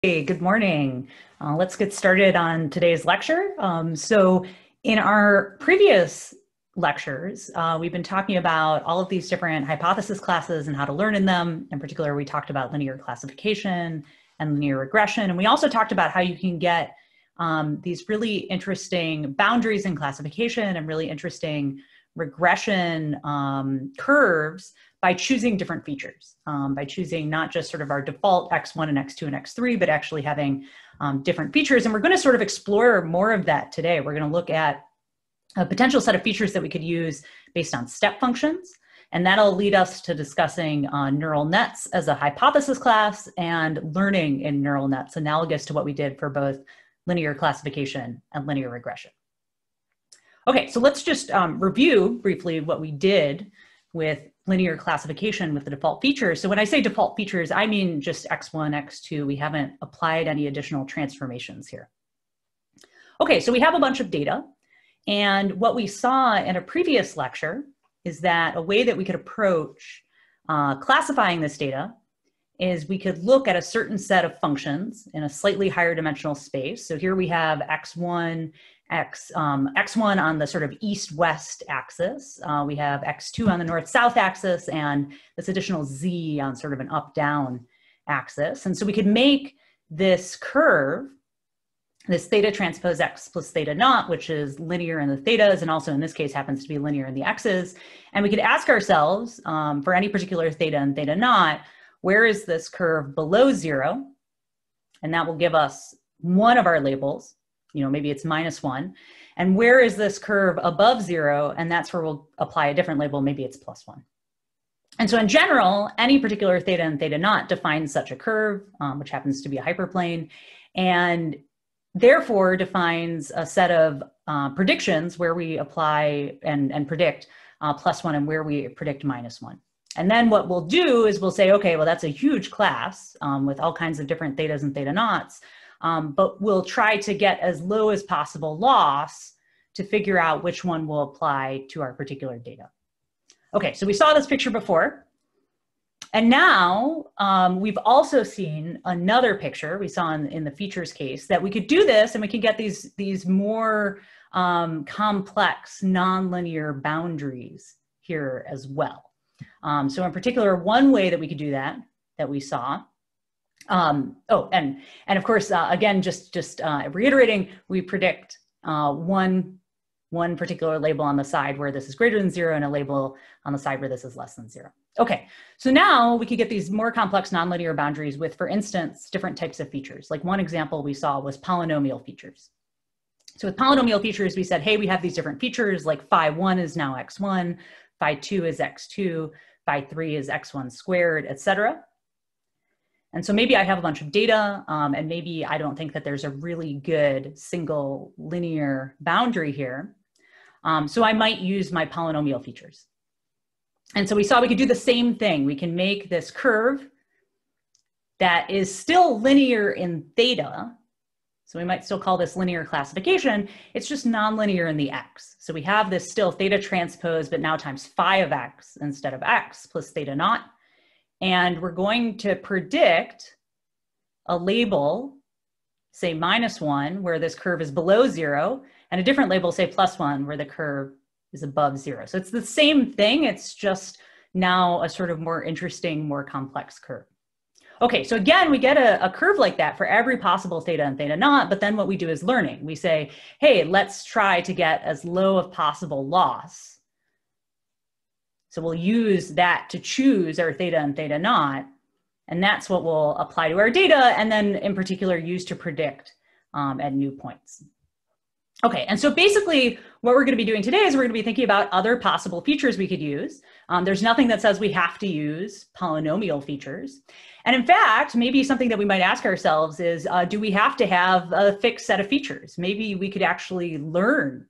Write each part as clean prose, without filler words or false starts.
Hey, good morning. Let's get started on today's lecture. So in our previous lectures, we've been talking about all of these different hypothesis classes and how to learn in them. In particular, we talked about linear classification and linear regression. And we also talked about how you can get these really interesting boundaries in classification and really interesting regression curves by choosing different features, by choosing not just sort of our default X1 and X2 and X3, but actually having different features. And we're going to sort of explore more of that today. We're going to look at a potential set of features that we could use based on step functions. And that'll lead us to discussing neural nets as a hypothesis class and learning in neural nets, analogous to what we did for both linear classification and linear regression. Okay, so let's just review briefly what we did with linear classification with the default features. So when I say default features, I mean just X1, X2. We haven't applied any additional transformations here. Okay, so we have a bunch of data. And what we saw in a previous lecture is that a way that we could approach classifying this data is we could look at a certain set of functions in a slightly higher dimensional space. So here we have X1 on the sort of east-west axis. We have X2 on the north-south axis, and this additional Z on sort of an up-down axis. And so we could make this curve, this theta transpose X plus theta naught, which is linear in the thetas, and also in this case happens to be linear in the X's. And we could ask ourselves, for any particular theta and theta naught, where is this curve below zero? And that will give us one of our labels. You know, maybe it's -1. And where is this curve above zero? And that's where we'll apply a different label. Maybe it's +1. And so in general, any particular theta and theta naught defines such a curve, which happens to be a hyperplane, and therefore defines a set of predictions where we apply and predict +1 and where we predict -1. And then what we'll do is we'll say, okay, well, that's a huge class with all kinds of different thetas and theta naughts. But we'll try to get as low as possible loss to figure out which one will apply to our particular data. Okay, so we saw this picture before. And now we've also seen another picture we saw in the features case that we could do this and we could get these more complex nonlinear boundaries here as well. So in particular, one way that we could do that we saw, and of course, again, just reiterating, we predict one particular label on the side where this is greater than zero and a label on the side where this is less than zero. Okay, so now we could get these more complex nonlinear boundaries with, for instance, different types of features. Like one example we saw was polynomial features. So with polynomial features, we said, hey, we have these different features, like phi1 is now x1, phi2 is x2, phi3 is x1 squared, etc. And so maybe I have a bunch of data, and maybe I don't think that there's a really good single linear boundary here. So I might use my polynomial features. And so we saw we could do the same thing. We can make this curve that is still linear in theta. So we might still call this linear classification. It's just nonlinear in the X. So we have this still theta transpose, but now times phi of X instead of X plus theta naught. And we're going to predict a label, say -1, where this curve is below zero, and a different label, say +1, where the curve is above zero. So it's the same thing. It's just now a sort of more interesting, more complex curve. Okay, so again, we get a curve like that for every possible theta and theta naught, but then what we do is learning. We say, hey, let's try to get as low of possible loss. So we'll use that to choose our theta and theta naught, and that's what we'll apply to our data, and then in particular use to predict at new points. Okay, and so basically what we're going to be doing today is we're going to be thinking about other possible features we could use. There's nothing that says we have to use polynomial features. And in fact, maybe something that we might ask ourselves is, do we have to have a fixed set of features? Maybe we could actually learn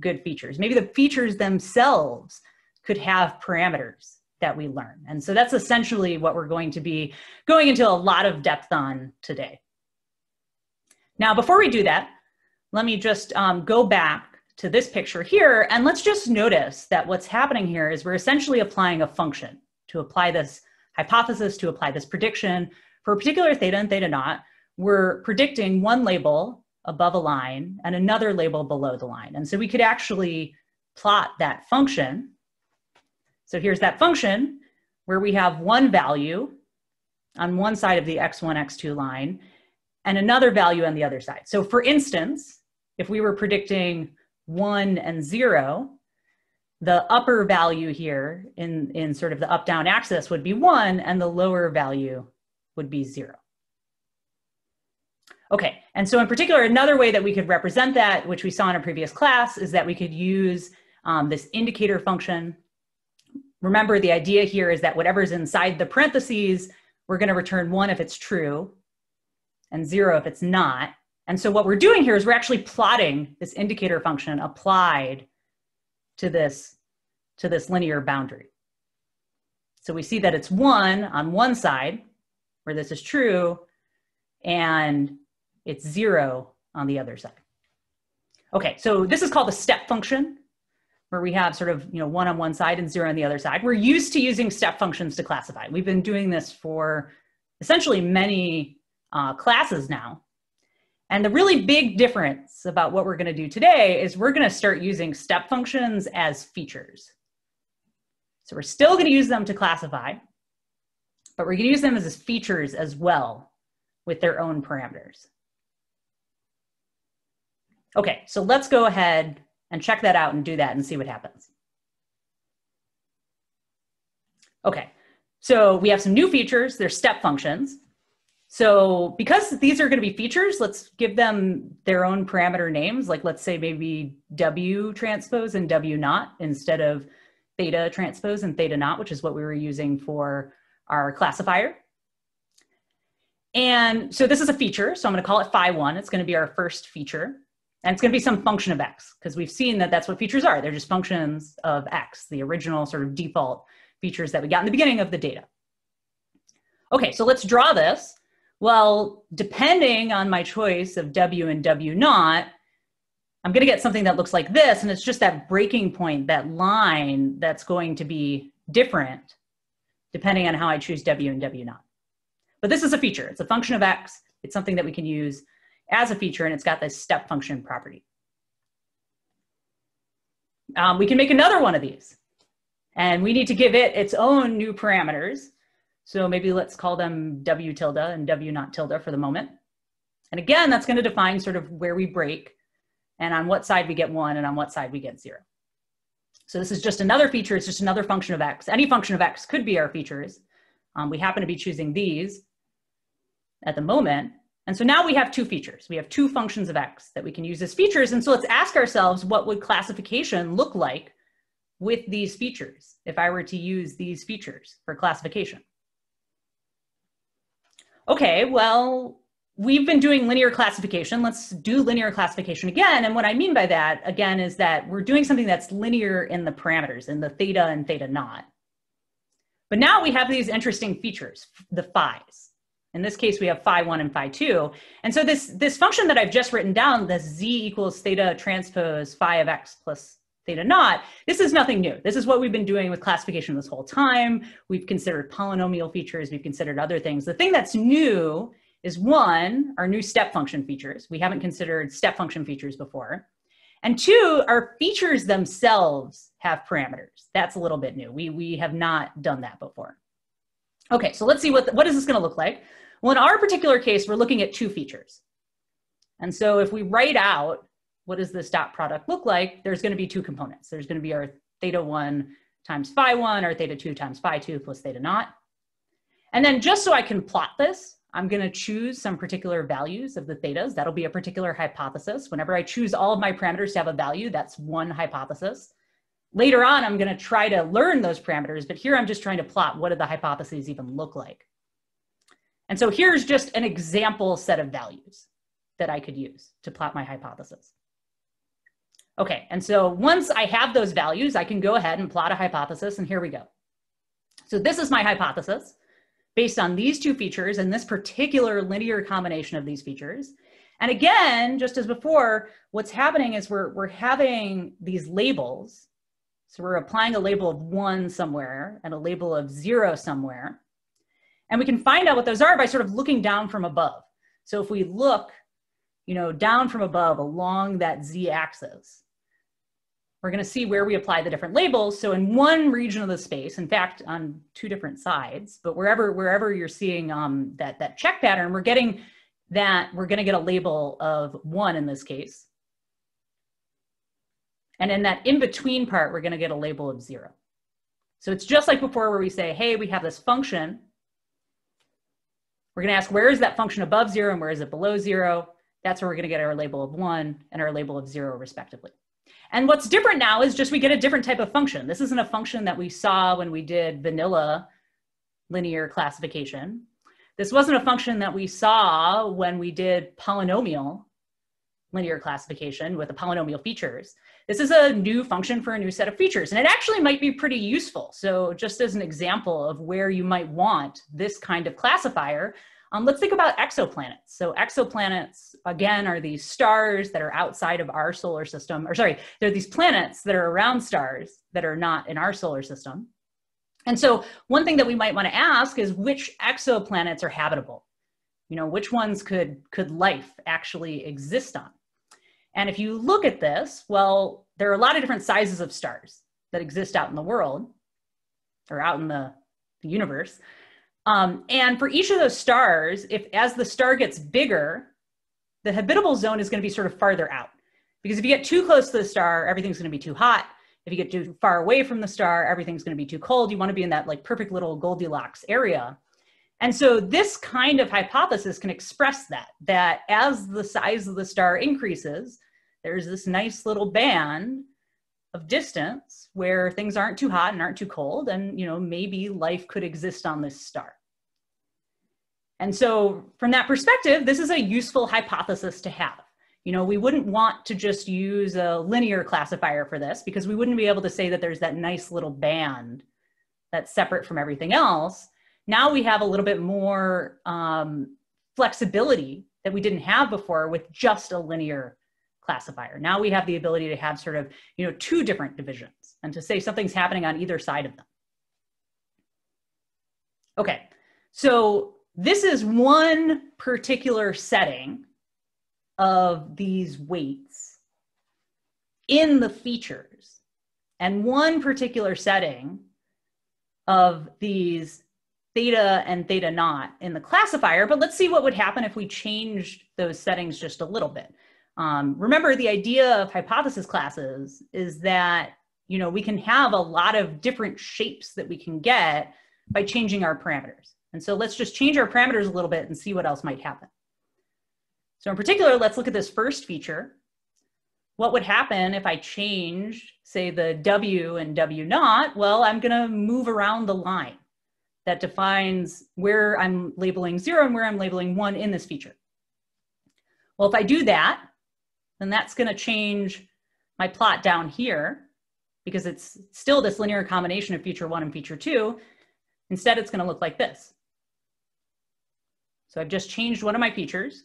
good features. Maybe the features themselves could have parameters that we learn. And so that's essentially what we're going to be going into a lot of depth on today. Now, before we do that, let me just go back to this picture here, and let's just notice that what's happening here is we're essentially applying a function to apply this hypothesis, to apply this prediction for a particular theta and theta naught. we're predicting one label above a line and another label below the line. And so we could actually plot that function. So here's that function where we have one value on one side of the x1, x2 line and another value on the other side. So for instance, if we were predicting 1 and 0, the upper value here in sort of the up-down axis would be 1 and the lower value would be 0. Okay, and so in particular, another way that we could represent that, which we saw in a previous class, is that we could use this indicator function. Remember, the idea here is that whatever's inside the parentheses, we're going to return 1 if it's true and 0 if it's not. And so what we're doing here is we're actually plotting this indicator function applied to this linear boundary. So we see that it's 1 on one side where this is true, and it's 0 on the other side. Okay, so this is called a step function, where we have sort of 1 on one side and 0 on the other side. We're used to using step functions to classify. We've been doing this for essentially many classes now. And the really big difference about what we're going to do today is we're going to start using step functions as features. So we're still going to use them to classify, but we're going to use them as features as well with their own parameters. Okay, so let's go ahead and check that out and do that and see what happens. Okay, so we have some new features. They're step functions. So because these are going to be features, let's give them their own parameter names. Like let's say maybe W transpose and W naught instead of theta transpose and theta naught, which is what we were using for our classifier. And so this is a feature. So I'm going to call it phi1. It's going to be our first feature. And it's going to be some function of x, because we've seen that that's what features are. They're just functions of x, the original sort of default features that we got in the beginning of the data. Okay, so let's draw this. Well, depending on my choice of W and W naught, I'm going to get something that looks like this. And it's just that breaking point, that line that's going to be different depending on how I choose W and W naught. But this is a feature. It's a function of x. It's something that we can use as a feature, and it's got this step function property. We can make another one of these, and we need to give it its own new parameters. So maybe let's call them W tilde and W naught tilde for the moment. And again, that's going to define sort of where we break and on what side we get 1 and on what side we get 0. So this is just another feature. It's just another function of x. Any function of x could be our features. We happen to be choosing these at the moment. And so now we have two features. We have two functions of x that we can use as features. And so let's ask ourselves, what would classification look like with these features if I were to use these features for classification? Okay, well, we've been doing linear classification. Let's do linear classification again. And what I mean by that, again, is that we're doing something that's linear in the parameters, in the theta and theta naught. But now we have these interesting features, the phis. In this case, we have phi1 and phi2. And so this function that I've just written down, this z equals theta transpose phi of x plus theta naught, this is nothing new. This is what we've been doing with classification this whole time. We've considered polynomial features. We've considered other things. The thing that's new is, one, our new step function features. We haven't considered step function features before. And two, our features themselves have parameters. That's a little bit new. We have not done that before. Okay, so let's see what is this going to look like. Well, in our particular case, we're looking at two features. And so if we write out what does this dot product look like, there's going to be two components. There's going to be our theta1 times phi1, or theta2 times phi2 plus theta naught. And then just so I can plot this, I'm going to choose some particular values of the thetas. That'll be a particular hypothesis. Whenever I choose all of my parameters to have a value, that's one hypothesis. Later on, I'm going to try to learn those parameters, but here I'm just trying to plot what do the hypotheses even look like. And so here's just an example set of values that I could use to plot my hypothesis. Okay, and so once I have those values, I can go ahead and plot a hypothesis, and here we go. So this is my hypothesis based on these two features and this particular linear combination of these features. And again, just as before, what's happening is we're having these labels. So we're applying a label of 1 somewhere and a label of 0 somewhere. And we can find out what those are by sort of looking down from above. So if we look, down from above along that z-axis, we're going to see where we apply the different labels. So in one region of the space, in fact, on two different sides, but wherever you're seeing that check pattern, we're going to get a label of 1 in this case. And in that in-between part, we're going to get a label of 0. So it's just like before where we say, hey, we have this function. We're going to ask, where is that function above 0 and where is it below 0? That's where we're going to get our label of 1 and our label of 0 respectively. And what's different now is just we get a different type of function. This isn't a function that we saw when we did vanilla linear classification. This wasn't a function that we saw when we did polynomial linear classification with the polynomial features. This is a new function for a new set of features, and it actually might be pretty useful. So just as an example of where you might want this kind of classifier, let's think about exoplanets. So exoplanets, again, are these stars that are outside of our solar system, or sorry, they're these planets that are around stars that are not in our solar system. And so one thing that we might want to ask is which exoplanets are habitable? Which ones could life actually exist on? And if you look at this, well, there are a lot of different sizes of stars that exist out in the world or out in the universe. And for each of those stars, as the star gets bigger, the habitable zone is going to be sort of farther out. Because if you get too close to the star, everything's going to be too hot. If you get too far away from the star, everything's going to be too cold. You want to be in that like perfect little Goldilocks area. And so this kind of hypothesis can express that as the size of the star increases, there's this nice little band of distance where things aren't too hot and aren't too cold, and maybe life could exist on this star. And so from that perspective, this is a useful hypothesis to have. We wouldn't want to just use a linear classifier for this because we wouldn't be able to say that there's that nice little band that's separate from everything else. Now we have a little bit more flexibility that we didn't have before with just a linear classifier. Now we have the ability to have sort of, two different divisions and to say something's happening on either side of them. Okay, so this is one particular setting of these weights in the features and one particular setting of these theta and theta naught in the classifier, but let's see what would happen if we changed those settings just a little bit. Remember, the idea of hypothesis classes is that, we can have a lot of different shapes that we can get by changing our parameters. And so let's just change our parameters a little bit and see what else might happen. So in particular, let's look at this first feature. What would happen if I change, say, the W and W naught? Well, I'm going to move around the line that defines where I'm labeling 0 and where I'm labeling 1 in this feature. Well, if I do that, then that's going to change my plot down here because it's still this linear combination of feature 1 and feature 2. Instead, it's going to look like this. So I've just changed one of my features,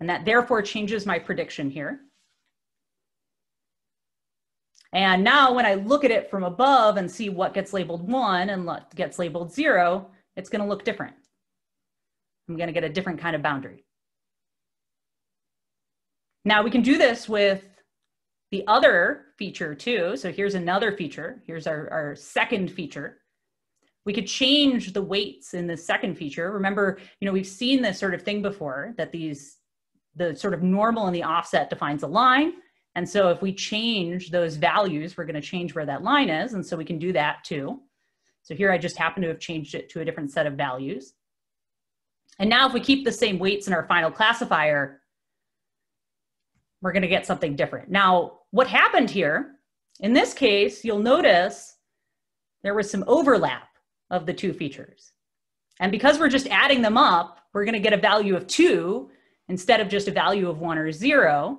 and that therefore changes my prediction here. And now when I look at it from above and see what gets labeled 1 and what gets labeled 0, it's going to look different. I'm going to get a different kind of boundary. Now we can do this with the other feature too. So here's another feature. Here's our second feature. We could change the weights in the second feature. Remember, we've seen this sort of thing before, that the sort of normal and the offset defines a line. And so if we change those values, we're going to change where that line is. And so we can do that too. So here I just happen to have changed it to a different set of values. And now if we keep the same weights in our final classifier, we're going to get something different. Now, what happened here, in this case, you'll notice there was some overlap of the two features. And because we're just adding them up, we're going to get a value of 2 instead of just a value of 1 or 0.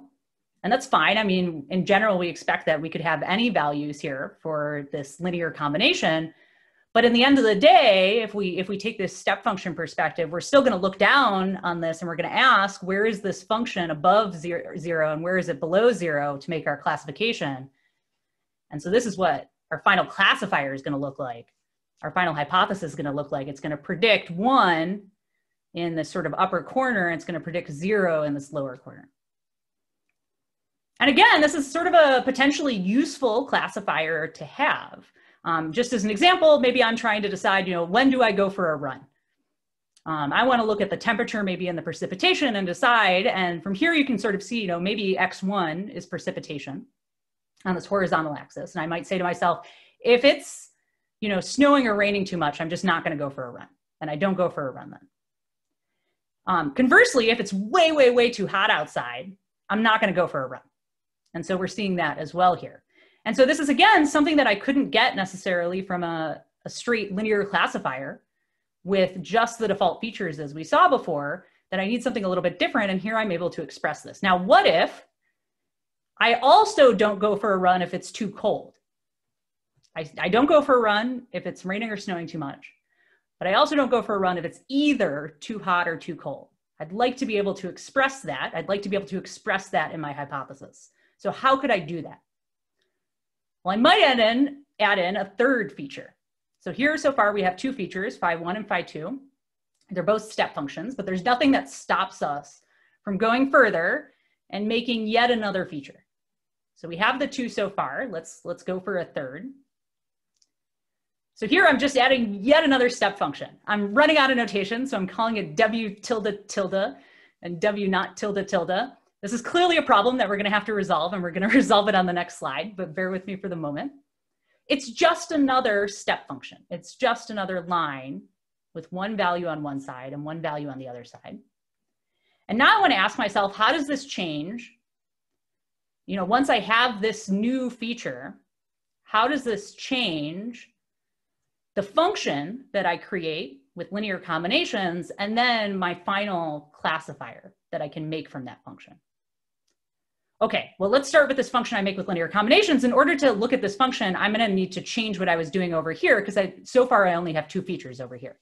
And that's fine. I mean, in general, we expect that we could have any values here for this linear combination. But in the end of the day, if we take this step function perspective, we're still going to look down on this and we're going to ask, where is this function above 0 and where is it below 0 to make our classification? And so this is what our final classifier is going to look like. Our final hypothesis is going to look like. It's going to predict 1 in this sort of upper corner, and it's going to predict 0 in this lower corner. And again, this is sort of a potentially useful classifier to have. Just as an example, maybe I'm trying to decide, when do I go for a run? I want to look at the temperature maybe in the precipitation and decide, and from here you can sort of see, maybe X1 is precipitation on this horizontal axis. And I might say to myself, if it's, snowing or raining too much, I'm just not going to go for a run. And I don't go for a run then. Conversely, if it's way, way, way too hot outside, I'm not going to go for a run. And so we're seeing that as well here. And so this is, again, something that I couldn't get necessarily from a straight linear classifier with just the default features as we saw before, that I need something a little bit different. And here I'm able to express this. Now, what if I also don't go for a run if it's too cold? I don't go for a run if it's raining or snowing too much, but I also don't go for a run if it's either too hot or too cold. I'd like to be able to express that. I'd like to be able to express that in my hypothesis. So how could I do that? Well, I might add in a third feature. So here so far we have two features, phi1 and phi2. They're both step functions, but there's nothing that stops us from going further and making yet another feature. So we have the two so far. Let's go for a third. So here I'm just adding yet another step function. I'm running out of notation, so I'm calling it W tilde tilde and W not tilde tilde. This is clearly a problem that we're going to have to resolve, and we're going to resolve it on the next slide, but bear with me for the moment. It's just another step function. It's just another line with one value on one side and one value on the other side. And now I want to ask myself, how does this change? Once I have this new feature, how does this change the function that I create with linear combinations, and then my final classifier that I can make from that function? Okay, well, let's start with this function I make with linear combinations. In order to look at this function, I'm going to need to change what I was doing over here, because so far I only have two features over here.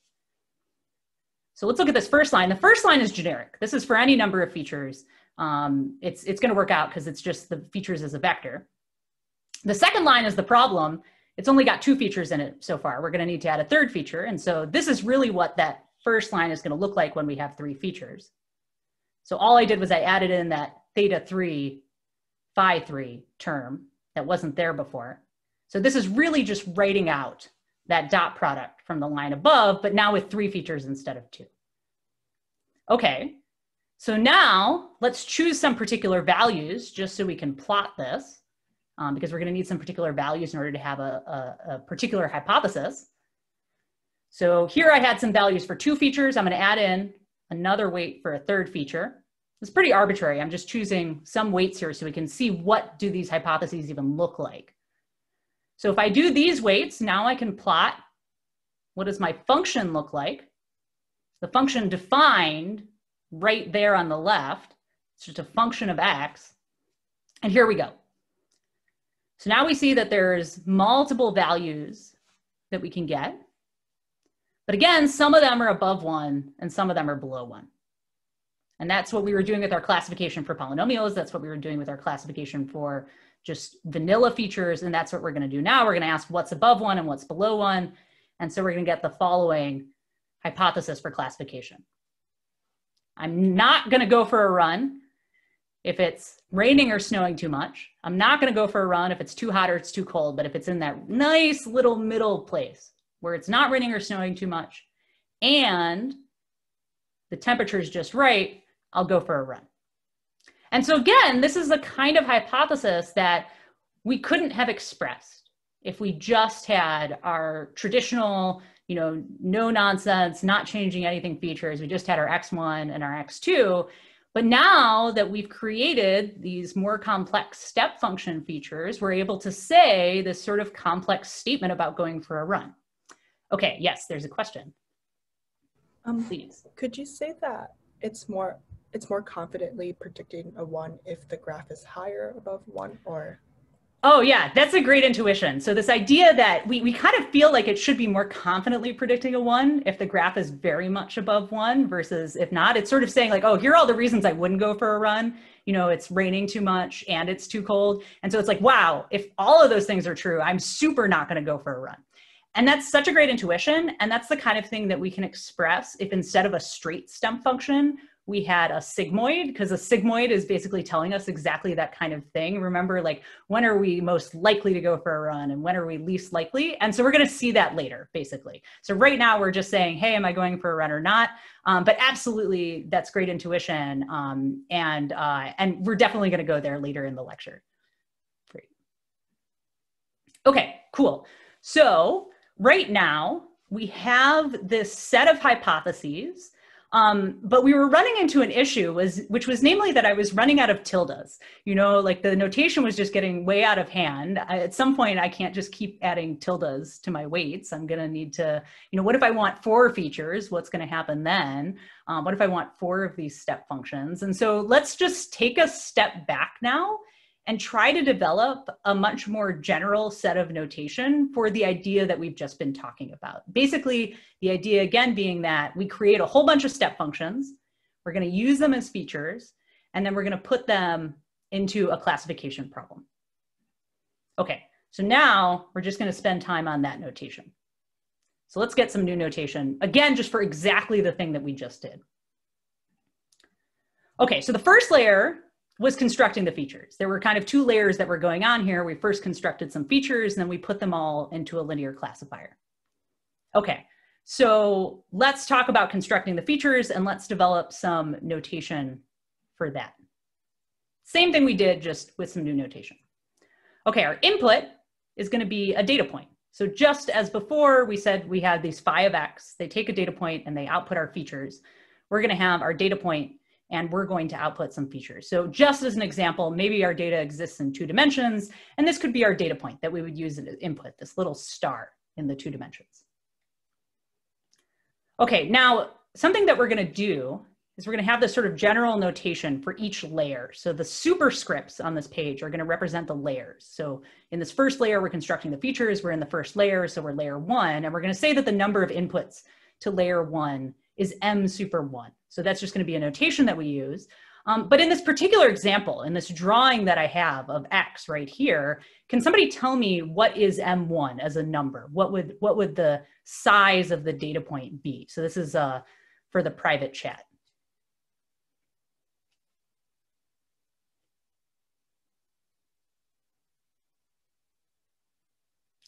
So let's look at this first line. The first line is generic. This is for any number of features. It's going to work out because it's just the features as a vector. The second line is the problem. It's only got two features in it so far. We're going to need to add a third feature. And so this is really what that first line is going to look like when we have three features. So all I did was I added in that theta 3, phi 3 term that wasn't there before. So this is really just writing out that dot product from the line above, but now with three features instead of two. Okay, so now let's choose some particular values just so we can plot this. Because we're going to need some particular values in order to have a particular hypothesis. So here I had some values for two features. I'm going to add in another weight for a third feature. It's pretty arbitrary. I'm just choosing some weights here so we can see what do these hypotheses even look like. So if I do these weights, now I can plot what does my function look like. The function defined right there on the left. It's just a function of x. And here we go. So now we see that there's multiple values that we can get. But again, some of them are above 1 and some of them are below 1. And that's what we were doing with our classification for polynomials. That's what we were doing with our classification for just vanilla features. And that's what we're going to do now. We're going to ask what's above 1 and what's below 1. And so we're going to get the following hypothesis for classification. I'm not going to go for a run if it's raining or snowing too much. I'm not going to go for a run if it's too hot or it's too cold, but if it's in that nice little middle place where it's not raining or snowing too much and the temperature is just right, I'll go for a run. And so again, this is the kind of hypothesis that we couldn't have expressed if we just had our traditional, no nonsense, not changing anything features. We just had our X1 and our X2. But now that we've created these more complex step function features, we're able to say this sort of complex statement about going for a run. Okay, yes, there's a question. Please. Could you say that it's more confidently predicting a 1 if the graph is higher above 1, or? Oh yeah, that's a great intuition. So this idea that we kind of feel like it should be more confidently predicting a 1 if the graph is very much above 1 versus if not. It's sort of saying like, oh, here are all the reasons I wouldn't go for a run. It's raining too much and it's too cold. And so it's like, wow, if all of those things are true, I'm super not going to go for a run. And that's such a great intuition. And that's the kind of thing that we can express if instead of a straight stem function, we had a sigmoid, because a sigmoid is basically telling us exactly that kind of thing. Remember, like, when are we most likely to go for a run and when are we least likely? And so we're going to see that later, basically. So right now we're just saying, hey, am I going for a run or not? But absolutely, that's great intuition. And we're definitely going to go there later in the lecture. Great. Okay, cool. So right now we have this set of hypotheses. But we were running into an issue, which was namely that I was running out of tildes. You know, like the notation was just getting way out of hand. At some point, I can't just keep adding tildes to my weights. I'm going to need to, you know, what if I want 4 features? What's going to happen then? What if I want 4 of these step functions? And so let's just take a step back now and try to develop a much more general set of notation for the idea that we've just been talking about. Basically, the idea again being that we create a whole bunch of step functions, we're gonna use them as features, and then we're gonna put them into a classification problem. Okay, so now we're just gonna spend time on that notation. So let's get some new notation, again, just for exactly the thing that we just did. Okay, so the first layer was constructing the features. There were kind of 2 layers that were going on here. We first constructed some features, and then we put them all into a linear classifier. Okay, so let's talk about constructing the features, and let's develop some notation for that. Same thing we did, just with some new notation. Okay, our input is going to be a data point. So just as before, we said we had these phi of x. They take a data point and they output our features. We're going to have our data point and we're going to output some features. So just as an example, maybe our data exists in 2 dimensions, and this could be our data point that we would use as input, this little star in the 2 dimensions. Okay, now something that we're gonna do is we're gonna have this sort of general notation for each layer. So the superscripts on this page are gonna represent the layers. So in this first layer, we're constructing the features, we're in the first layer, so we're layer 1, and we're gonna say that the number of inputs to layer 1 is m super 1. So that's just going to be a notation that we use. But in this particular example, in this drawing that I have of x right here, can somebody tell me what is m1 as a number? What would the size of the data point be? So this is for the private chat.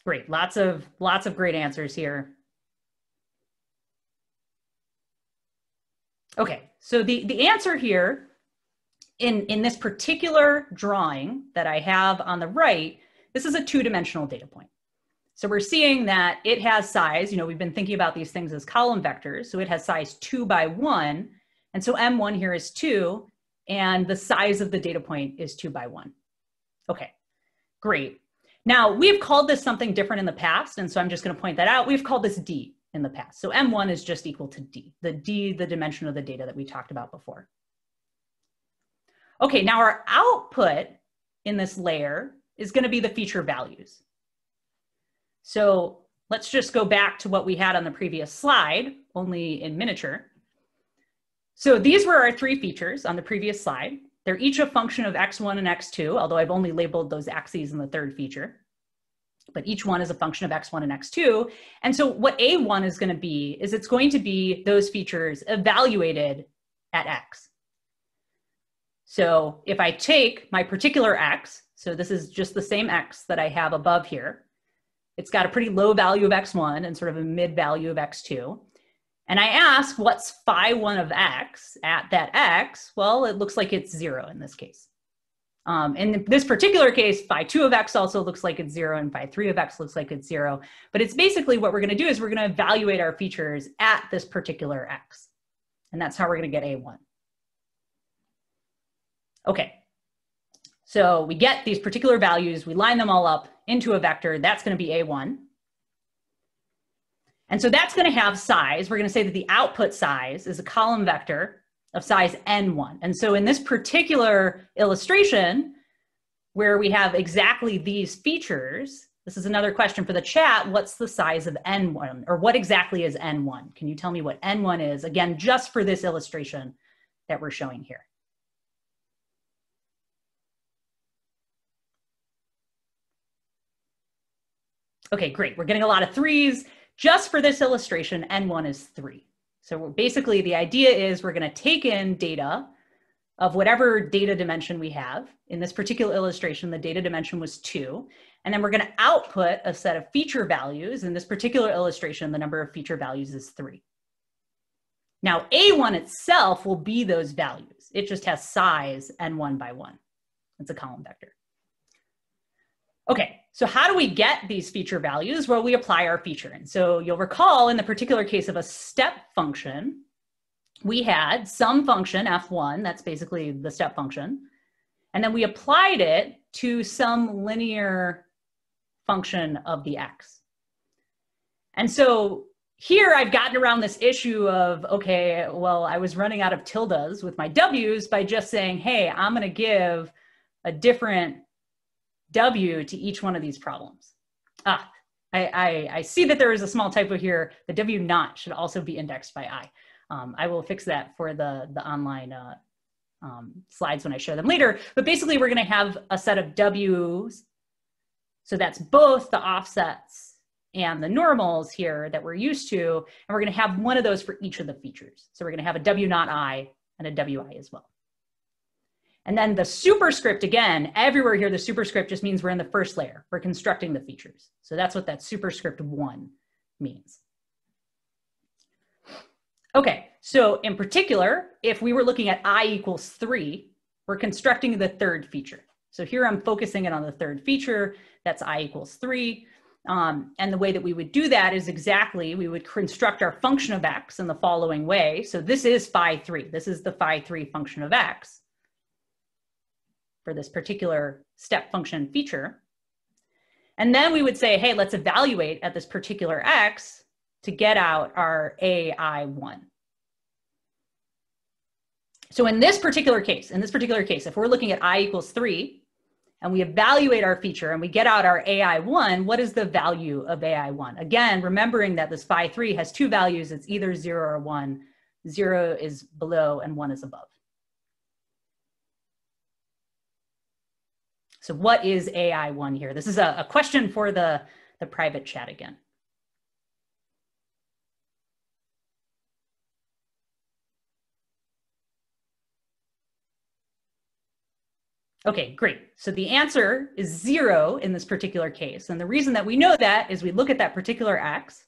Great, lots of great answers here. Okay, so the answer here in this particular drawing that I have on the right, this is a 2-dimensional data point. So we're seeing that it has size, you know, we've been thinking about these things as column vectors, so it has size 2 by 1, and so m1 here is 2, and the size of the data point is 2 by 1. Okay, great. Now, we've called this something different in the past, and so I'm just going to point that out. We've called this D in the past. So m1 is just equal to D, the dimension of the data that we talked about before. Okay, now our output in this layer is going to be the feature values. So let's just go back to what we had on the previous slide, only in miniature. So these were our 3 features on the previous slide. They're each a function of x1 and x2, although I've only labeled those axes in the 3rd feature. But each one is a function of x1 and x2. And so what A1 is going to be is it's going to be those features evaluated at x. So if I take my particular x, so this is just the same x that I have above here, it's got a pretty low value of x1 and sort of a mid value of x2. And I ask, what's phi 1 of x at that x? Well, it looks like it's 0 in this case. In this particular case, phi 2 of x also looks like it's 0, and phi 3 of x looks like it's 0. But it's basically what we're going to do is we're going to evaluate our features at this particular x. And that's how we're going to get A1. Okay, so we get these particular values, we line them all up into a vector, that's going to be A1. And so that's going to have size. We're going to say that the output size is a column vector of size n1. And so in this particular illustration, where we have exactly these features, this is another question for the chat, what's the size of n1? Or what exactly is n1? Can you tell me what n1 is? Again, just for this illustration that we're showing here. Okay, great. We're getting a lot of 3s. Just for this illustration, N1 is 3. So basically the idea is we're going to take in data of whatever data dimension we have. In this particular illustration, the data dimension was 2. And then we're going to output a set of feature values. In this particular illustration, the number of feature values is 3. Now, A1 itself will be those values. It just has size N1 by 1. It's a column vector. Okay, so how do we get these feature values? Well, we apply our feature. And so you'll recall in the particular case of a step function, we had some function, f1, that's basically the step function. And then we applied it to some linear function of the x. And so here I've gotten around this issue of, okay, well, I was running out of tildes with my w's by just saying, hey, I'm going to give a different w to each one of these problems. I see that there is a small typo here. The w naught should also be indexed by I. I will fix that for the online slides when I show them later. But basically, we're going to have a set of w's. So that's both the offsets and the normals here that we're used to. And we're going to have one of those for each of the features. So we're going to have a w naught I and a wi as well. And then the superscript, again, everywhere here, the superscript just means we're in the first layer. We're constructing the features. So that's what that superscript 1 means. Okay, so in particular, if we were looking at I equals 3, we're constructing the third feature. So here I'm focusing it on the third feature. That's I equals 3. And the way that we would do that is exactly, we would construct our function of x in the following way. So this is phi3. This is the phi3 function of x for this particular step function feature. And then we would say, hey, let's evaluate at this particular x to get out our AI1. So in this particular case, if we're looking at I equals 3 and we evaluate our feature and we get out our AI1, what is the value of AI1? Again, remembering that this phi3 has 2 values, it's either 0 or 1. 0 is below and 1 is above. So what is AI1 here? This is a question for the private chat again. Okay, great. So the answer is 0 in this particular case. And the reason that we know that is we look at that particular x,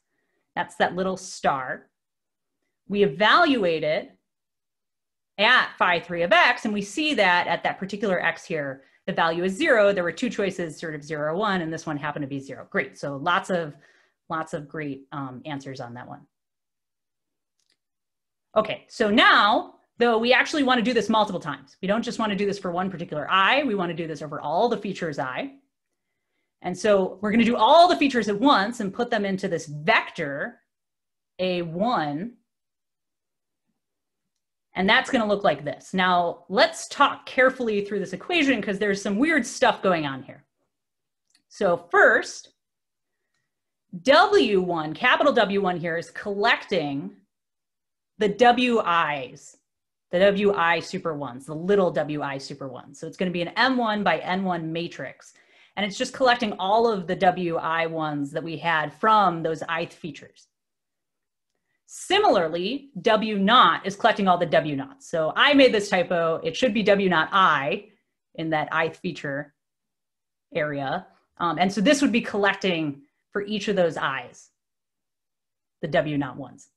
that's that little star. We evaluate it at phi3 of x, and we see that at that particular x here, the value is 0. There were 2 choices, sort of 0 or 1, and this one happened to be 0. Great. So lots of great answers on that one. Okay, so now, though, we actually want to do this multiple times. We don't just want to do this for one particular I. We want to do this over all the features I. And so we're going to do all the features at once and put them into this vector A1. And that's going to look like this. Now, let's talk carefully through this equation because there's some weird stuff going on here. So first, W1, capital W1 here is collecting the WIs, the WI super ones, the little WI super ones. So it's going to be an M1 by N1 matrix. And it's just collecting all of the WI ones that we had from those ith features. Similarly, W naught is collecting all the W naughts. So I made this typo. It should be W naught I in that ith feature area. And so this would be collecting for each of those I's, the W naught ones.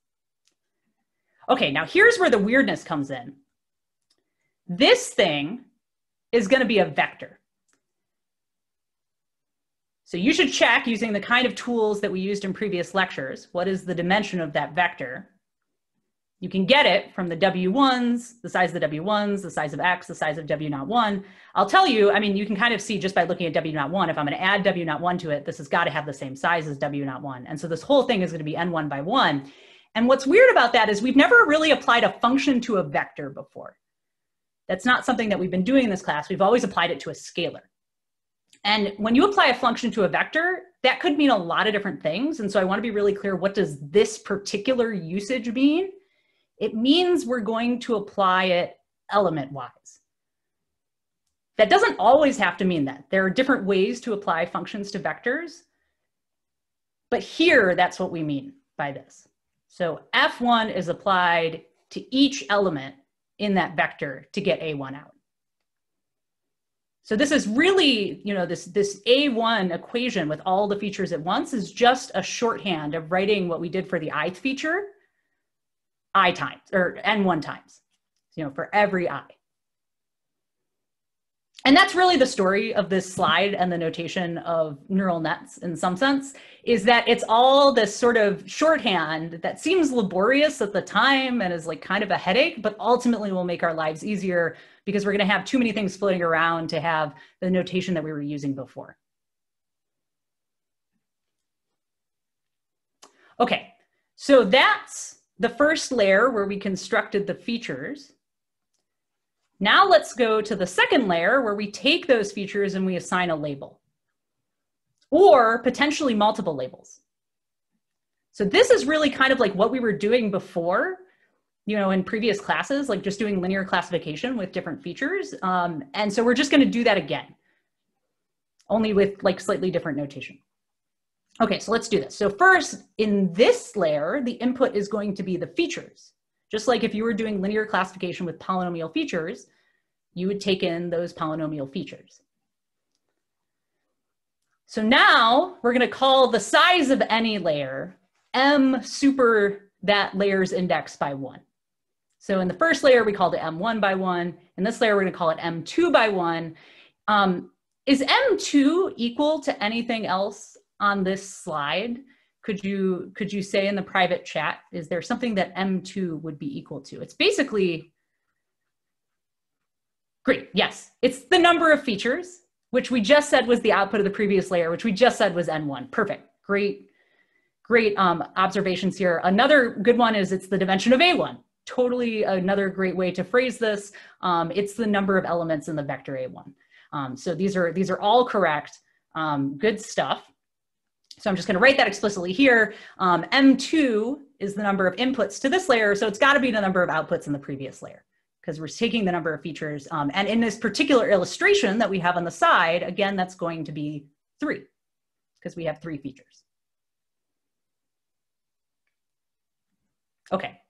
Okay, now here's where the weirdness comes in. This thing is going to be a vector. So you should check using the kind of tools that we used in previous lectures. What is the dimension of that vector? You can get it from the W1s, the size of the W1s, the size of X, the size of W naught 1. I'll tell you, I mean, you can kind of see just by looking at W naught 1, if I'm going to add W naught 1 to it, this has got to have the same size as W naught 1. And so this whole thing is going to be N1 by 1. And what's weird about that is we've never really applied a function to a vector before. That's not something that we've been doing in this class. We've always applied it to a scalar. And when you apply a function to a vector, that could mean a lot of different things. And so I want to be really clear, what does this particular usage mean? It means we're going to apply it element-wise. That doesn't always have to mean that. There are different ways to apply functions to vectors. But here, that's what we mean by this. So F1 is applied to each element in that vector to get A1 out. So this is really, you know, this A1 equation with all the features at once is just a shorthand of writing what we did for the ith feature, I times, or N1 times, you know, for every I. And that's really the story of this slide and the notation of neural nets in some sense, is that it's all this sort of shorthand that seems laborious at the time and is like kind of a headache, but ultimately will make our lives easier because we're going to have too many things floating around to have the notation that we were using before. Okay, so that's the first layer where we constructed the features. Now let's go to the second layer where we take those features and we assign a label, or potentially multiple labels. So this is really kind of like what we were doing before, you know, in previous classes, like just doing linear classification with different features. And so we're just going to do that again, only with like slightly different notation. Okay, so let's do this. So first, in this layer, the input is going to be the features. Just like if you were doing linear classification with polynomial features, you would take in those polynomial features. So now we're going to call the size of any layer M super that layer's index by 1. So in the first layer, we called it M1 by 1. In this layer, we're going to call it M2 by 1. Is M2 equal to anything else on this slide? Could you say in the private chat, is there something that M2 would be equal to? It's basically, great, yes. It's the number of features, which we just said was the output of the previous layer, which we just said was N1. Perfect, great observations here. Another good one is it's the dimension of A1. Totally another great way to phrase this. It's the number of elements in the vector A1. So these are all correct, good stuff. So I'm just going to write that explicitly here. M2 is the number of inputs to this layer, so it's got to be the number of outputs in the previous layer because we're taking the number of features. And in this particular illustration that we have on the side, again, that's going to be 3 because we have 3 features. Okay,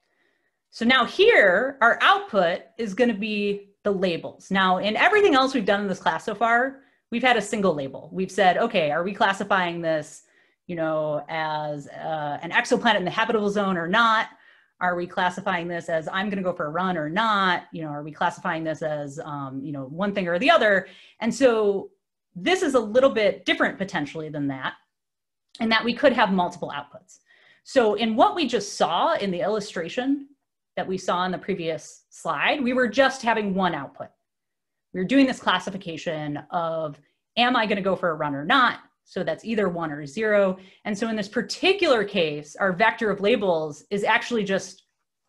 so now here, our output is going to be the labels. Now, in everything else we've done in this class so far, we've had a single label. We've said, okay, are we classifying this, you know, as an exoplanet in the habitable zone or not? Are we classifying this as I'm going to go for a run or not? You know, are we classifying this as, you know, one thing or the other? And so this is a little bit different potentially than that, in that we could have multiple outputs. So in what we just saw in the illustration that we saw in the previous slide, we were just having one output. We were doing this classification of, am I going to go for a run or not? So that's either 1 or 0. And so in this particular case, our vector of labels is actually just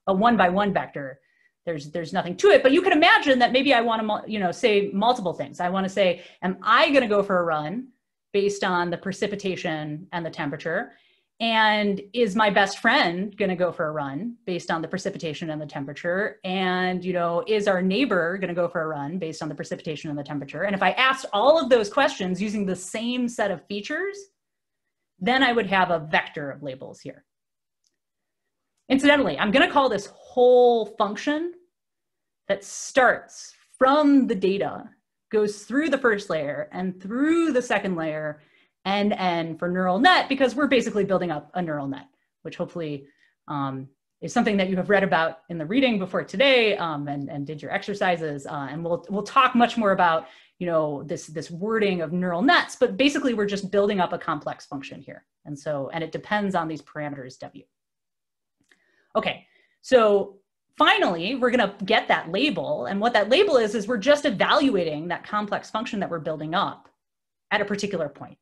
a 1-by-1 vector. There's nothing to it, but you can imagine that maybe I want to, you know, say multiple things. I want to say, am I going to go for a run based on the precipitation and the temperature? And is my best friend going to go for a run based on the precipitation and the temperature? And, you know, is our neighbor going to go for a run based on the precipitation and the temperature? And if I asked all of those questions using the same set of features, then I would have a vector of labels here. Incidentally, I'm going to call this whole function that starts from the data, goes through the first layer and through the second layer, and for neural net, because we're basically building up a neural net, which hopefully is something that you have read about in the reading before today and did your exercises. And we'll talk much more about, you know, this wording of neural nets, but basically we're just building up a complex function here. And it depends on these parameters W. Okay, so finally, we're going to get that label. And what that label is we're just evaluating that complex function that we're building up at a particular point.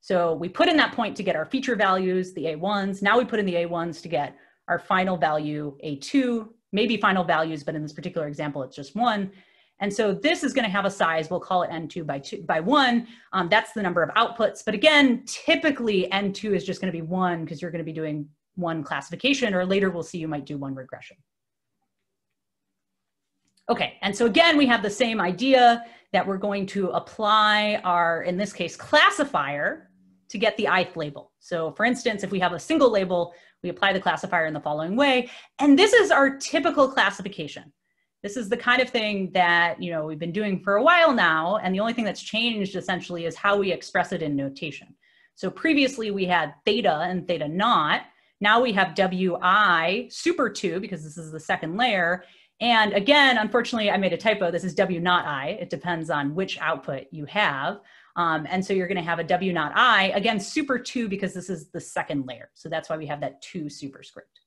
So we put in that point to get our feature values, the A1s. Now we put in the A1s to get our final value, A2, maybe final values, but in this particular example, it's just 1. And so this is going to have a size, we'll call it N2 by 1. That's the number of outputs. But again, typically N2 is just going to be 1 because you're going to be doing 1 classification, or later we'll see you might do 1 regression. Okay, and so again, we have the same idea that we're going to apply our, in this case, classifier to get the ith label. So for instance, if we have a single label, we apply the classifier in the following way. And this is our typical classification. This is the kind of thing that, you know, we've been doing for a while now. And the only thing that's changed essentially is how we express it in notation. So previously we had theta and theta naught. Now we have wi super 2 because this is the second layer. And again, unfortunately, I made a typo. This is w naught I. It depends on which output you have. And so you're going to have a w naught I, again, super 2 because this is the second layer. So that's why we have that 2 superscript.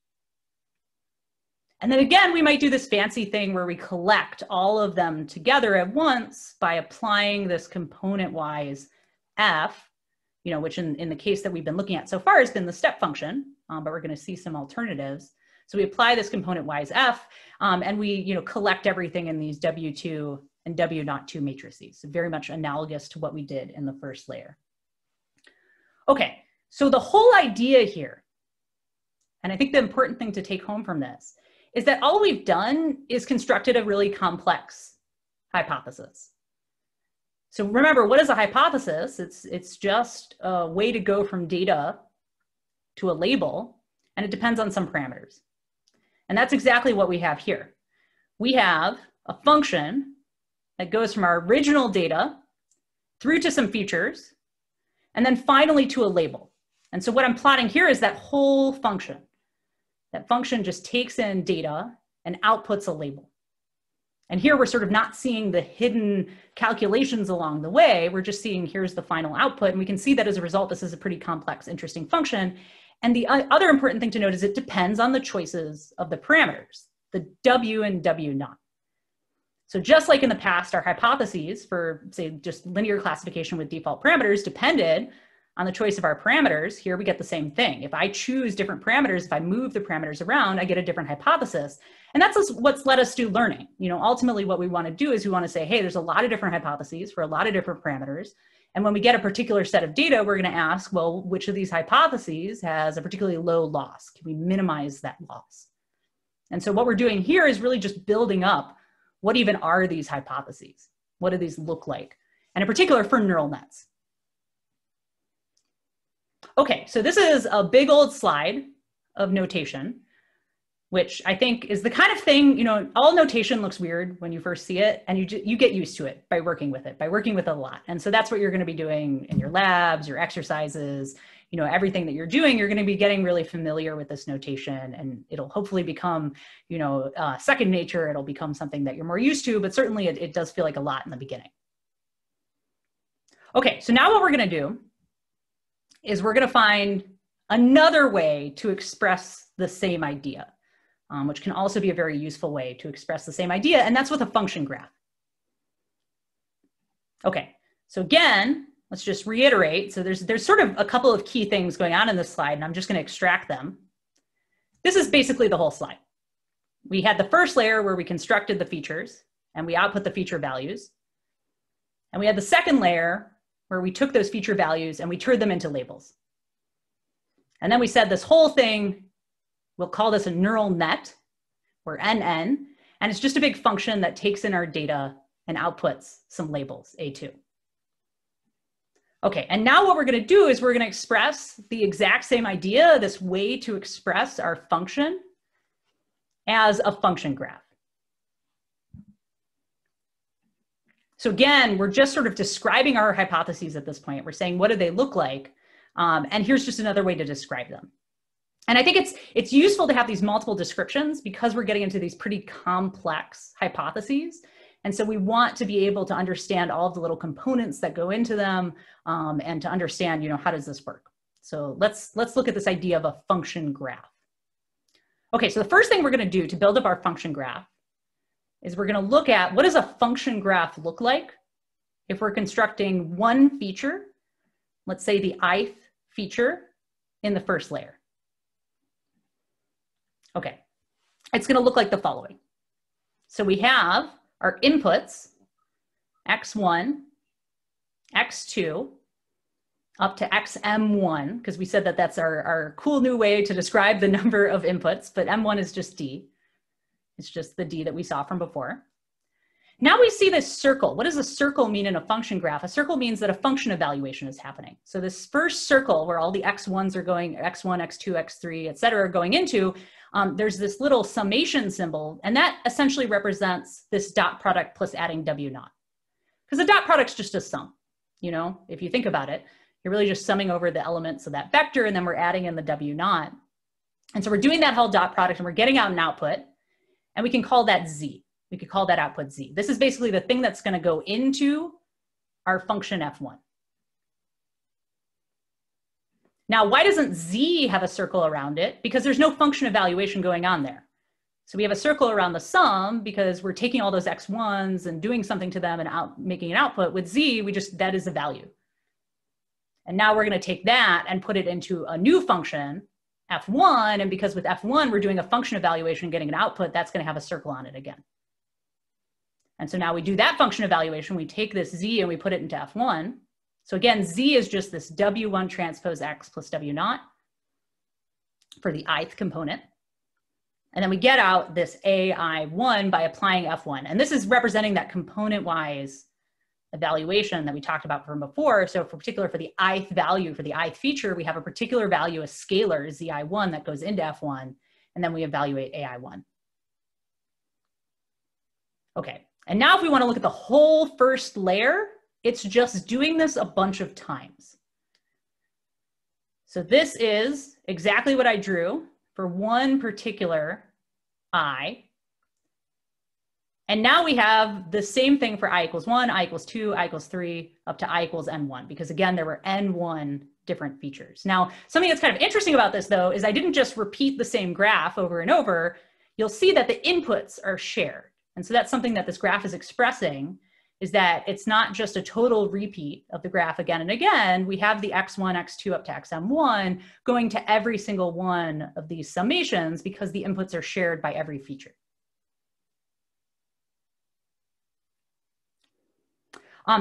And then again, we might do this fancy thing where we collect all of them together at once by applying this component-wise f, you know, which in the case that we've been looking at so far has been the step function, but we're going to see some alternatives. So we apply this component-wise f, and we, you know, collect everything in these W2 and W naught 2 matrices. So very much analogous to what we did in the first layer. Okay, so the whole idea here, and I think the important thing to take home from this, is that all we've done is constructed a really complex hypothesis. So remember, what is a hypothesis? It's just a way to go from data to a label, and it depends on some parameters. And that's exactly what we have here. We have a function that goes from our original data through to some features, and then finally to a label. And so what I'm plotting here is that whole function. That function just takes in data and outputs a label. And here we're sort of not seeing the hidden calculations along the way. We're just seeing here's the final output. And we can see that as a result, this is a pretty complex, interesting function. And the other important thing to note is it depends on the choices of the parameters, the W and W naught. So just like in the past, our hypotheses for, say, just linear classification with default parameters depended on the choice of our parameters. Here we get the same thing. If I choose different parameters, if I move the parameters around, I get a different hypothesis. And that's what's led us do learning. You know, ultimately what we want to do is we want to say, hey, there's a lot of different hypotheses for a lot of different parameters. And when we get a particular set of data, we're going to ask, well, which of these hypotheses has a particularly low loss? Can we minimize that loss? And so what we're doing here is really just building up what even are these hypotheses? What do these look like? And in particular for neural nets. Okay, so this is a big old slide of notation, which I think is the kind of thing, you know, all notation looks weird when you first see it, and you get used to it by working with it, by working with it a lot. And so that's what you're going to be doing in your labs, your exercises, you know, everything that you're doing, you're going to be getting really familiar with this notation, and it'll hopefully become, you know, second nature. It'll become something that you're more used to, but certainly it does feel like a lot in the beginning. Okay, so now what we're going to do is we're going to find another way to express the same idea, which can also be a very useful way to express the same idea, and that's with a function graph. Okay, so again, let's just reiterate. So there's sort of a couple of key things going on in this slide, and I'm just going to extract them. This is basically the whole slide. We had the first layer where we constructed the features, and we output the feature values. And we had the second layer where we took those feature values and we turned them into labels. And then we said this whole thing, we'll call this a neural net, or NN, and it's just a big function that takes in our data and outputs some labels, A2. Okay, and now what we're going to do is we're going to express the exact same idea, this way to express our function, as a function graph. So again, we're just sort of describing our hypotheses at this point. We're saying, what do they look like? And here's just another way to describe them. And I think it's useful to have these multiple descriptions because we're getting into these pretty complex hypotheses. And so we want to be able to understand all of the little components that go into them, and to understand, you know, how does this work? So let's look at this idea of a function graph. Okay, so the first thing we're going to do to build up our function graph is we're going to look at what does a function graph look like if we're constructing one feature, let's say the ith feature in the first layer. Okay, it's going to look like the following. So we have our inputs, x1, x2, up to xm1, because we said that that's our cool new way to describe the number of inputs, but m1 is just d. It's just the d that we saw from before. Now we see this circle. What does a circle mean in a function graph? A circle means that a function evaluation is happening. So this first circle where all the x1s are going, x1, x2, x3, et cetera, are going into, there's this little summation symbol, and that essentially represents this dot product plus adding w naught. Because the dot product's just a sum, you know, if you think about it, you're really just summing over the elements of that vector, and then we're adding in the w naught. And so we're doing that whole dot product, and we're getting out an output, and we can call that z. We could call that output z. This is basically the thing that's going to go into our function f1. Now, why doesn't z have a circle around it? Because there's no function evaluation going on there. So we have a circle around the sum because we're taking all those x1s and doing something to them and making an output. With z, that is a value. And now we're going to take that and put it into a new function, f1. And because with f1, we're doing a function evaluation and getting an output, that's going to have a circle on it again. And so now we do that function evaluation. We take this z and we put it into f1. So again, z is just this w1 transpose x plus w naught for the ith component. And then we get out this ai1 by applying f1. And this is representing that component-wise evaluation that we talked about from before. So for particular for the ith value, for the ith feature, we have a particular value, a scalar zi1 that goes into f1, and then we evaluate ai1. Okay. And now if we want to look at the whole first layer, it's just doing this a bunch of times. So this is exactly what I drew for one particular I. And now we have the same thing for I equals 1, I equals 2, I equals 3, up to I equals n1, because again, there were n1 different features. Now, something that's kind of interesting about this, though, is I didn't just repeat the same graph over and over. You'll see that the inputs are shared. And so that's something that this graph is expressing, is that it's not just a total repeat of the graph again and again. We have the x1, x2 up to xm1 going to every single one of these summations because the inputs are shared by every feature.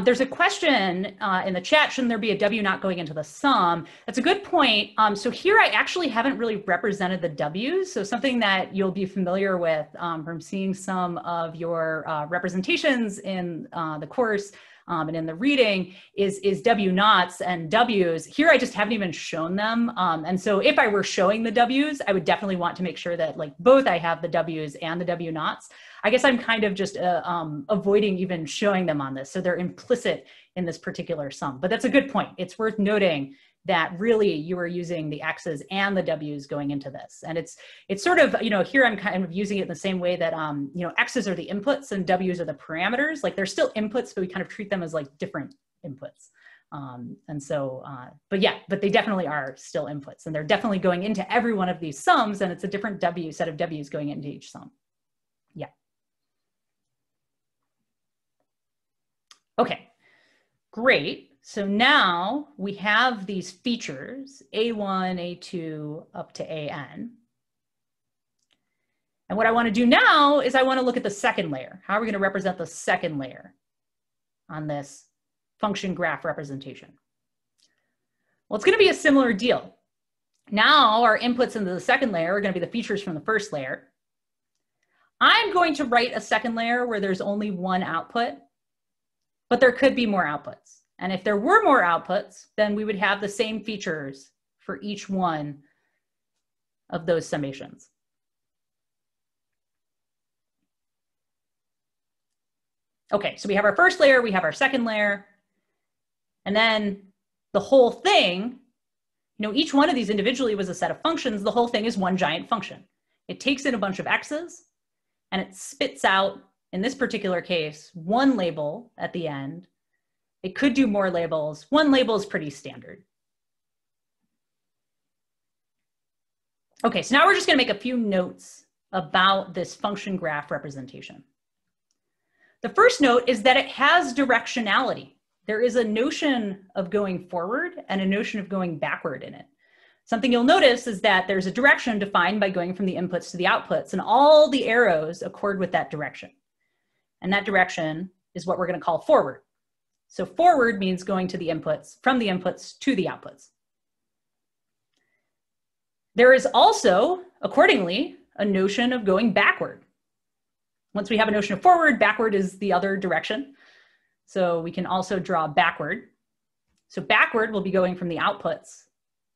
There's a question in the chat, shouldn't there be a w not going into the sum? That's a good point. So here I actually haven't really represented the w's. So something that you'll be familiar with from seeing some of your representations in the course and in the reading is w naughts and w's. Here I just haven't even shown them. And so if I were showing the w's, I would definitely want to make sure that like both I have the w's and the w naughts. I guess I'm kind of just avoiding even showing them on this. So they're implicit in this particular sum, but that's a good point. It's worth noting that really you are using the x's and the w's going into this. And it's sort of, you know, here I'm kind of using it in the same way that, you know, x's are the inputs and w's are the parameters. Like they're still inputs, but we kind of treat them as like different inputs. And so, but yeah, but they definitely are still inputs and they're definitely going into every one of these sums, and it's a different set of w's going into each sum. Yeah. Okay, great. So now we have these features, A1, A2, up to AN. And what I want to do now is I want to look at the second layer. How are we going to represent the second layer on this function graph representation? Well, it's going to be a similar deal. Now our inputs into the second layer are going to be the features from the first layer. I'm going to write a second layer where there's only one output, but there could be more outputs. And if there were more outputs, then we would have the same features for each one of those summations. Okay, so we have our first layer, we have our second layer, and then the whole thing, you know, each one of these individually was a set of functions. The whole thing is one giant function. It takes in a bunch of x's and it spits out, in this particular case, one label at the end. It could do more labels. One label is pretty standard. Okay, so now we're just going to make a few notes about this function graph representation. The first note is that it has directionality. There is a notion of going forward and a notion of going backward in it. Something you'll notice is that there's a direction defined by going from the inputs to the outputs, and all the arrows accord with that direction. And that direction is what we're going to call forward. So forward means going to the inputs, from the inputs to the outputs. There is also, accordingly, a notion of going backward. Once we have a notion of forward, backward is the other direction. So we can also draw backward. So backward will be going from the outputs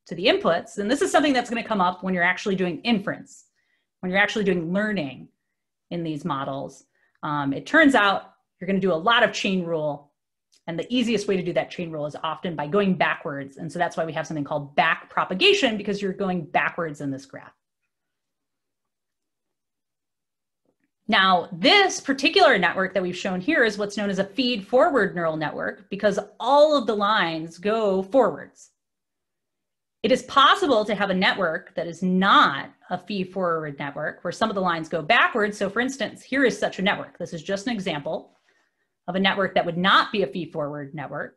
to the inputs. And this is something that's going to come up when you're actually doing inference, when you're actually doing learning in these models. It turns out you're going to do a lot of chain rule. And the easiest way to do that chain rule is often by going backwards. And so that's why we have something called back propagation, because you're going backwards in this graph. Now, this particular network that we've shown here is what's known as a feed-forward neural network, because all of the lines go forwards. It is possible to have a network that is not a feed-forward network, where some of the lines go backwards. So for instance, here is such a network. This is just an example of a network that would not be a feed-forward network,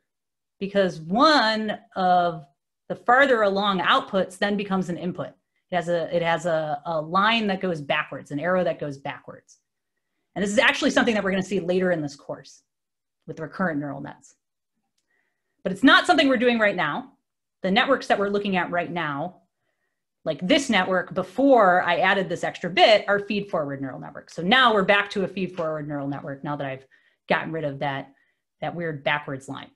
because one of the farther along outputs then becomes an input. It has a line that goes backwards, an arrow that goes backwards. And this is actually something that we're going to see later in this course with recurrent neural nets. But it's not something we're doing right now. The networks that we're looking at right now, like this network before I added this extra bit, are feed-forward neural networks. So now we're back to a feed-forward neural network now that I've gotten rid of that weird backwards line.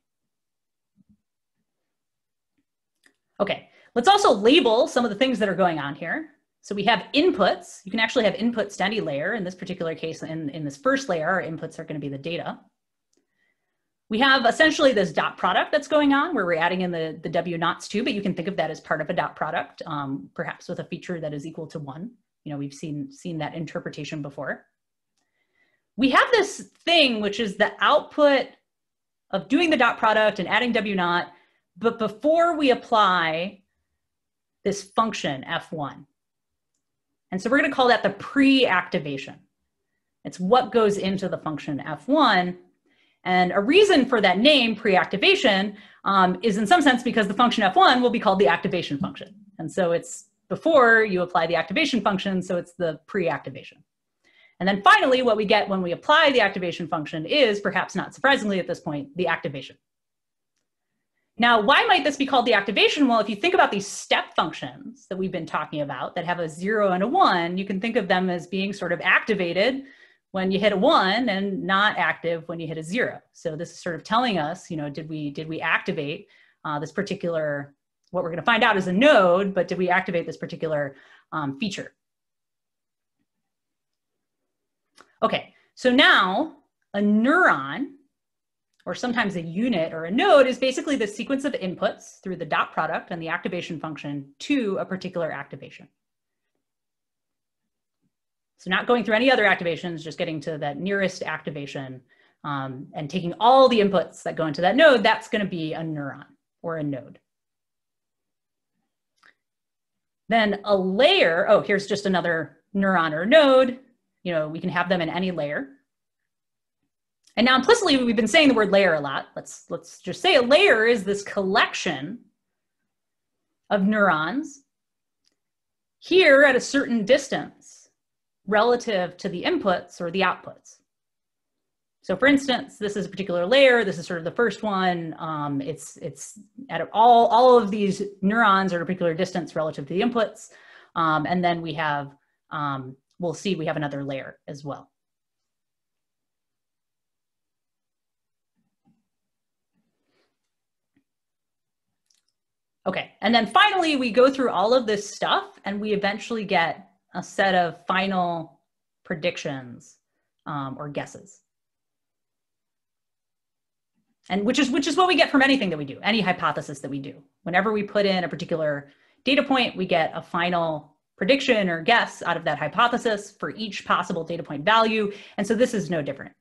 Okay, let's also label some of the things that are going on here. So we have inputs. You can actually have inputs to any layer. In this particular case, in this first layer, our inputs are going to be the data. We have essentially this dot product that's going on, where we're adding in the W naughts too, but you can think of that as part of a dot product, perhaps with a feature that is equal to 1. You know, we've seen that interpretation before. We have this thing, which is the output of doing the dot product and adding W naught, but before we apply this function F1. And so we're going to call that the pre-activation. It's what goes into the function F1. And a reason for that name, pre-activation, is in some sense because the function F1 will be called the activation function. And so it's before you apply the activation function, so it's the pre-activation. And then finally, what we get when we apply the activation function is, perhaps not surprisingly at this point, the activation. Now, why might this be called the activation? Well, if you think about these step functions that we've been talking about that have a 0 and a 1, you can think of them as being sort of activated when you hit a 1 and not active when you hit a 0. So this is sort of telling us, you know, did we activate this particular, what we're going to find out is a node, but did we activate this particular feature? Okay, so now a neuron, or sometimes a unit or a node, is basically the sequence of inputs through the dot product and the activation function to a particular activation. So not going through any other activations, just getting to that nearest activation and taking all the inputs that go into that node, that's going to be a neuron or a node. Then a layer, oh, here's just another neuron or node. You know, we can have them in any layer. And now implicitly, we've been saying the word layer a lot. Let's just say a layer is this collection of neurons here at a certain distance relative to the inputs or the outputs. So for instance, this is a particular layer. This is sort of the first one. It's at all of these neurons are at a particular distance relative to the inputs. And then we have, we'll see we have another layer as well. Okay, and then finally, we go through all of this stuff and we eventually get a set of final predictions or guesses. And which is what we get from anything that we do, any hypothesis that we do. Whenever we put in a particular data point, we get a final prediction or guess out of that hypothesis for each possible data point value. And so this is no different.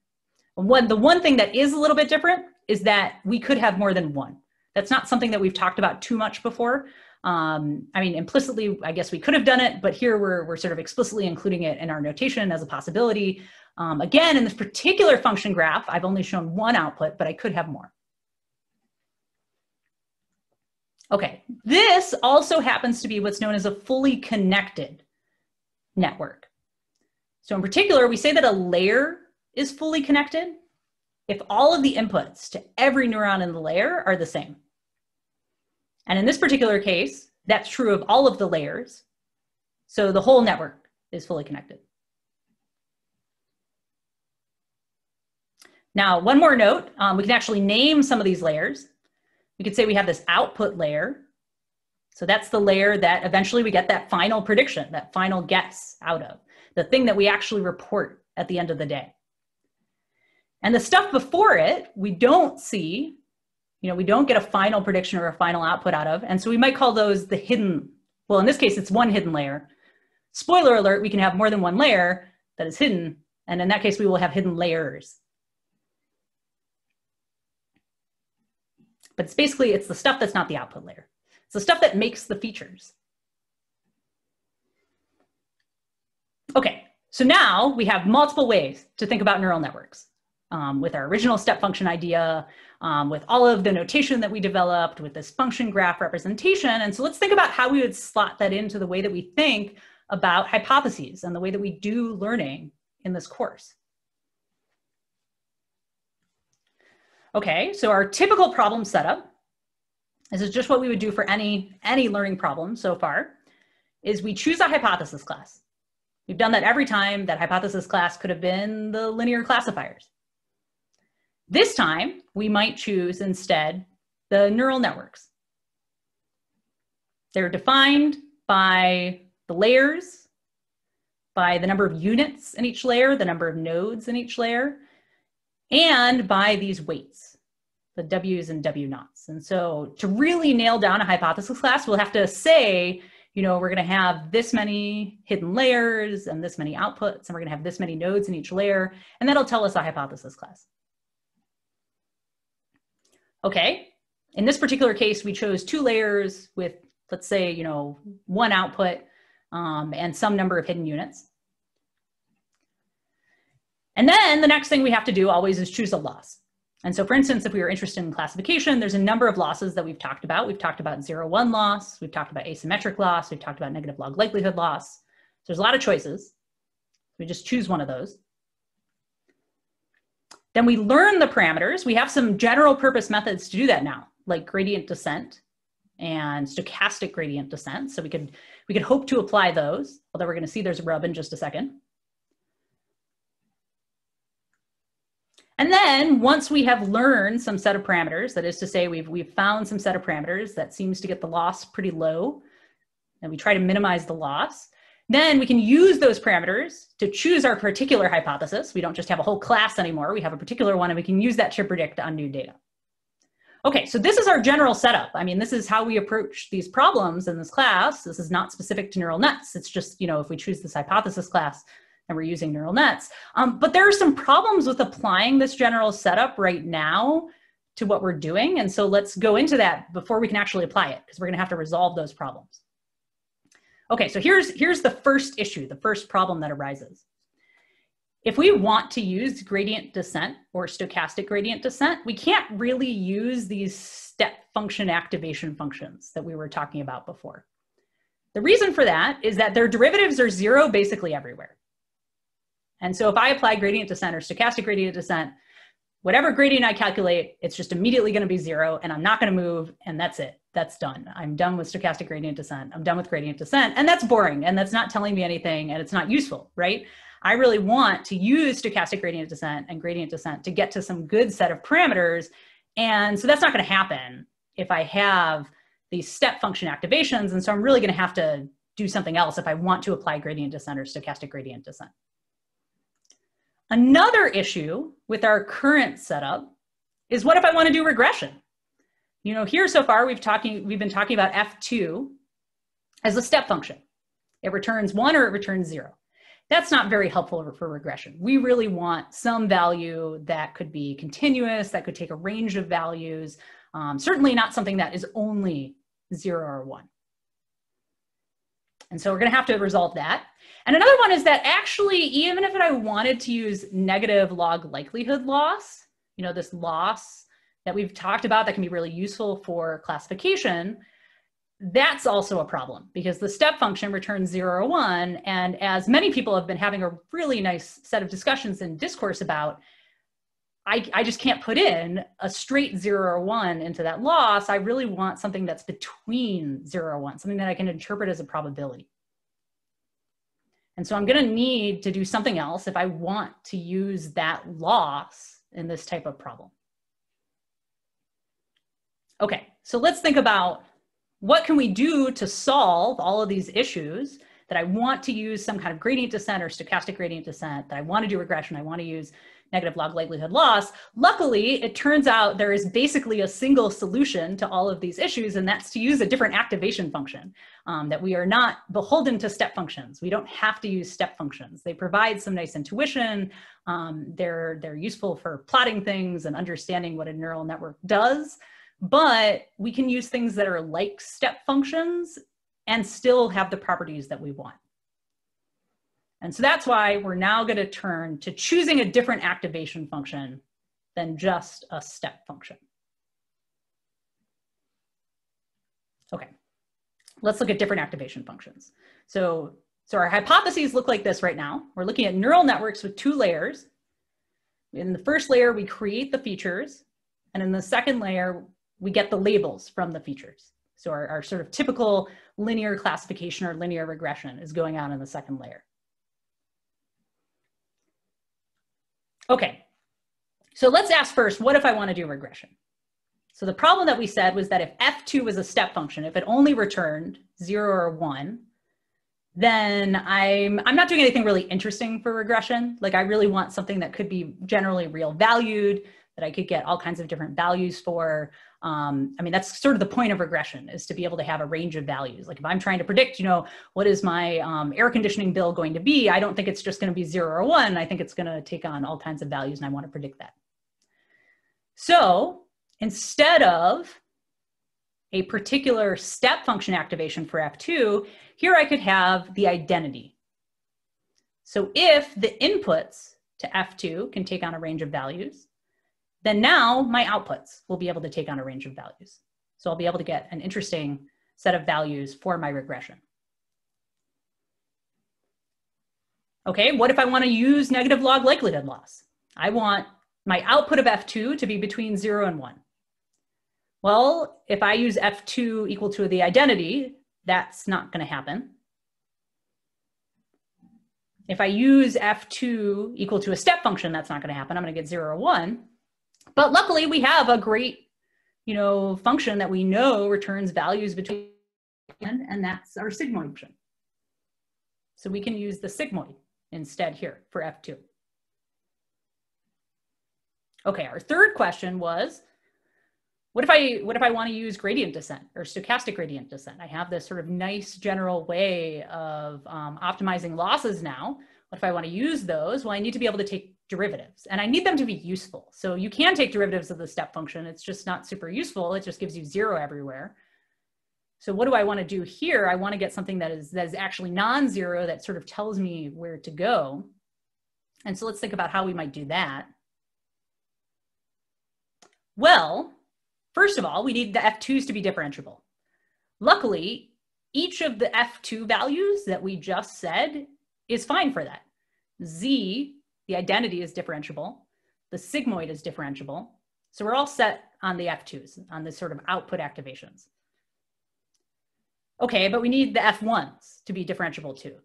The one thing that is a little bit different is that we could have more than one. That's not something that we've talked about too much before. I mean, implicitly, I guess we could have done it, but here we're sort of explicitly including it in our notation as a possibility. Again, in this particular function graph, I've only shown one output, but I could have more. Okay, this also happens to be what's known as a fully connected network. So in particular, we say that a layer is fully connected if all of the inputs to every neuron in the layer are the same. And in this particular case, that's true of all of the layers. So the whole network is fully connected. Now, one more note, we can actually name some of these layers. We could say we have this output layer. So that's the layer that eventually we get that final prediction, that final guess out of, the thing that we actually report at the end of the day. And the stuff before it, we don't see, we don't get a final prediction or a final output out of. And so we might call those the hidden, well, in this case, it's one hidden layer. Spoiler alert, we can have more than one layer that is hidden. And in that case, we will have hidden layers. But it's basically, it's the stuff that's not the output layer. It's the stuff that makes the features. Okay, so now we have multiple ways to think about neural networks. With our original step function idea, with all of the notation that we developed, with this function graph representation. And so let's think about how we would slot that into the way that we think about hypotheses and the way that we do learning in this course. Okay, so our typical problem setup, this is just what we would do for any learning problem so far, is we choose a hypothesis class. We've done that every time. That hypothesis class could have been the linear classifiers. This time, we might choose instead the neural networks. They're defined by the layers, by the number of units in each layer, the number of nodes in each layer, and by these weights, the W's and W naughts. And so to really nail down a hypothesis class, we'll have to say, we're going to have this many hidden layers and this many outputs, and we're going to have this many nodes in each layer, and that'll tell us a hypothesis class. Okay, in this particular case, we chose 2 layers with, let's say, 1 output and some number of hidden units. And then the next thing we have to do always is choose a loss. And so for instance, if we were interested in classification, there's a number of losses that we've talked about. We've talked about 0-1 loss. We've talked about asymmetric loss. We've talked about negative log likelihood loss. So there's a lot of choices. We just choose one of those. Then we learn the parameters. We have some general purpose methods to do that now, like gradient descent and stochastic gradient descent. So we could hope to apply those, although we're going to see there's a rub in just a second. And then once we have learned some set of parameters, that is to say we've found some set of parameters that seems to get the loss pretty low, and we try to minimize the loss, then we can use those parameters to choose our particular hypothesis. We don't just have a whole class anymore. We have a particular one, and we can use that to predict on new data. Okay, so this is our general setup. I mean, this is how we approach these problems in this class. This is not specific to neural nets. It's just, if we choose this hypothesis class, and we're using neural nets. But there are some problems with applying this general setup right now to what we're doing. And so let's go into that before we can actually apply it, because we're gonna have to resolve those problems. Okay, so here's the first issue, the first problem that arises. If we want to use gradient descent or stochastic gradient descent, we can't really use these step function activation functions that we were talking about before. The reason for that is that their derivatives are 0 basically everywhere. And so if I apply gradient descent or stochastic gradient descent, whatever gradient I calculate, it's just immediately going to be 0, and I'm not going to move, and that's it. That's done. I'm done with stochastic gradient descent. I'm done with gradient descent, and that's boring, and that's not telling me anything, and it's not useful, right? I really want to use stochastic gradient descent and gradient descent to get to some good set of parameters, and so that's not going to happen if I have these step function activations, and so I'm really going to have to do something else if I want to apply gradient descent or stochastic gradient descent. Another issue with our current setup is, what if I want to do regression? Here so far we've been talking about f2 as a step function. It returns 1 or it returns 0. That's not very helpful for regression. We really want some value that could be continuous, that could take a range of values, certainly not something that is only 0 or 1. And so we're going to have to resolve that. And another one is that actually, even if I wanted to use negative log likelihood loss, this loss that we've talked about that can be really useful for classification, that's also a problem because the step function returns 0 or 1. And as many people have been having a really nice set of discussions in discourse about, I just can't put in a straight 0 or 1 into that loss. I really want something that's between 0 or 1, something that I can interpret as a probability. And so I'm going to need to do something else if I want to use that loss in this type of problem. Okay, so let's think about what can we do to solve all of these issues that I want to use some kind of gradient descent or stochastic gradient descent, that I want to do regression, I want to use negative log likelihood loss. Luckily, it turns out there is basically a single solution to all of these issues, and that's to use a different activation function, that we are not beholden to step functions. We don't have to use step functions. They provide some nice intuition. They're useful for plotting things and understanding what a neural network does, but we can use things that are like step functions and still have the properties that we want. And so that's why we're now going to turn to choosing a different activation function than just a step function. Okay, let's look at different activation functions. So our hypotheses look like this right now. We're looking at neural networks with two layers. In the first layer, we create the features. And in the second layer, we get the labels from the features. So our sort of typical linear classification or linear regression is going on in the second layer. Okay, so let's ask first, what if I want to do regression? So the problem that we said was that if f2 was a step function, if it only returned 0 or 1, then I'm not doing anything really interesting for regression. Like I really want something that could be generally real valued, that I could get all kinds of different values for. I mean, that's sort of the point of regression, is to be able to have a range of values. Like if I'm trying to predict, what is my air conditioning bill going to be? I don't think it's just going to be 0 or 1. I think it's going to take on all kinds of values, and I want to predict that. So instead of a particular step function activation for f2, here I could have the identity. So if the inputs to f2 can take on a range of values, then now my outputs will be able to take on a range of values. So I'll be able to get an interesting set of values for my regression. Okay, what if I want to use negative log likelihood loss? I want my output of f2 to be between 0 and 1. Well, if I use f2 equal to the identity, that's not going to happen. If I use f2 equal to a step function, that's not going to happen. I'm going to get 0 or 1. But luckily, we have a great, function that we know returns values between, and that's our sigmoid function. So we can use the sigmoid instead here for f2. Okay, our third question was, what if I want to use gradient descent or stochastic gradient descent? I have this sort of nice general way of optimizing losses now. What if I want to use those? Well, I need to be able to take derivatives, and I need them to be useful. So you can take derivatives of the step function. It's just not super useful. It just gives you 0 everywhere. So what do I want to do here? I want to get something that is actually non-zero, that sort of tells me where to go. And so let's think about how we might do that. Well, first of all, we need the f2s to be differentiable. Luckily, each of the f2 values that we just said is fine for that. Z, the identity, is differentiable. The sigmoid is differentiable. So we're all set on the f2s, on this sort of output activations. Okay, but we need the f1s to be differentiable too.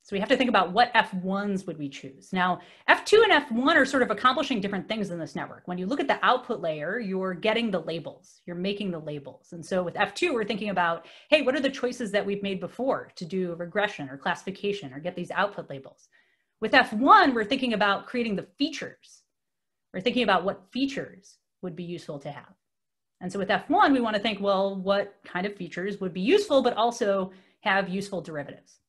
So we have to think about what f1s would we choose. Now, f2 and f1 are sort of accomplishing different things in this network. When you look at the output layer, you're getting the labels, you're making the labels. And so with f2, we're thinking about, hey, what are the choices that we've made before to do regression or classification or get these output labels? With f1, we're thinking about creating the features. We're thinking about what features would be useful to have. And so with f1, we want to think, well, what kind of features would be useful, but also have useful derivatives?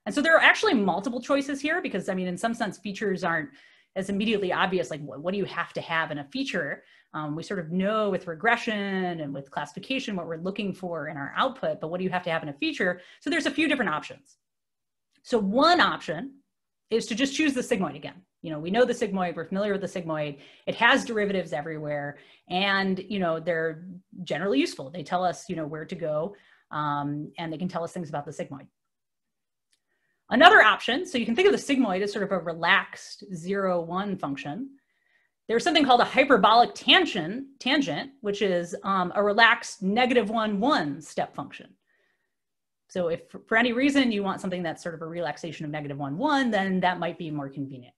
And so there are actually multiple choices here, because I mean, in some sense, features aren't as immediately obvious, like what do you have to have in a feature? We sort of know with regression and with classification what we're looking for in our output, but what do you have to have in a feature? So there's a few different options. So one option is to just choose the sigmoid again. We know the sigmoid, we're familiar with the sigmoid. It has derivatives everywhere, and they're generally useful. They tell us where to go, and they can tell us things about the sigmoid. Another option, so you can think of the sigmoid as sort of a relaxed 0-1 function. There's something called a hyperbolic tangent, which is a relaxed -1-1 step function. So if for any reason you want something that's sort of a relaxation of -1-1, then that might be more convenient.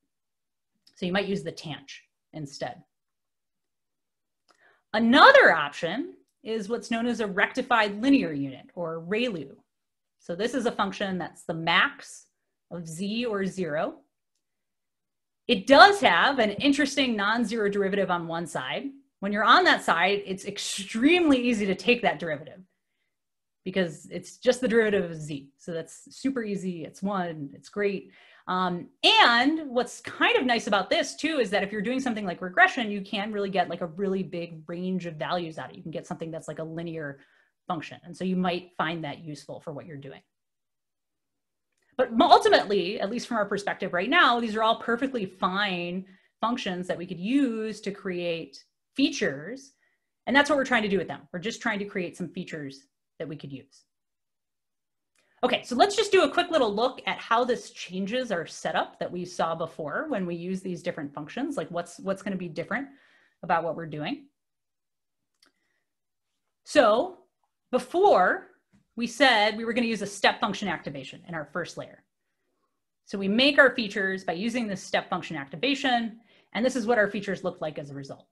So you might use the tangent instead. Another option is what's known as a rectified linear unit, or ReLU. So this is a function that's the max of z or 0. It does have an interesting non-zero derivative on one side. When you're on that side, it's extremely easy to take that derivative because it's just the derivative of z. So that's super easy. It's 1. It's great. And what's kind of nice about this too is that if you're doing something like regression, you can really get like a really big range of values out of it. You can get something that's like a linear function. And so you might find that useful for what you're doing. But ultimately, at least from our perspective right now, these are all perfectly fine functions that we could use to create features. And that's what we're trying to do with them. We're just trying to create some features that we could use. Okay, so let's just do a quick little look at how this changes our setup that we saw before when we use these different functions, like what's going to be different about what we're doing. So before, we said we were going to use a step function activation in our first layer. So we make our features by using this step function activation, and this is what our features looked like as a result.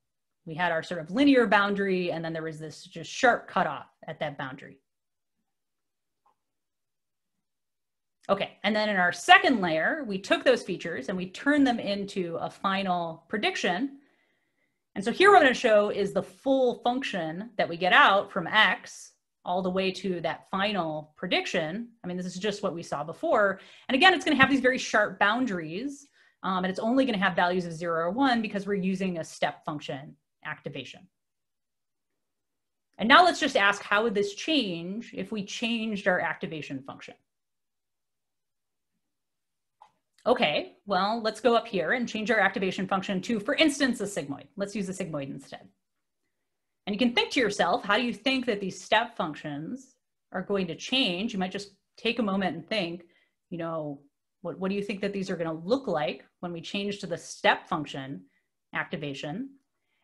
We had our sort of linear boundary, and then there was this just sharp cutoff at that boundary. Okay, and then in our second layer, we took those features and we turned them into a final prediction. And so here what I'm going to show is the full function that we get out from x all the way to that final prediction. I mean, this is just what we saw before. And again, it's going to have these very sharp boundaries, and it's only going to have values of 0 or 1 because we're using a step function activation. And now let's just ask, how would this change if we changed our activation function? Okay, well, let's go up here and change our activation function to, for instance, a sigmoid. Let's use a sigmoid instead. And you can think to yourself, how do you think that these step functions are going to change? You might just take a moment and think, you know, what do you think that these are going to look like when we change to the step function activation?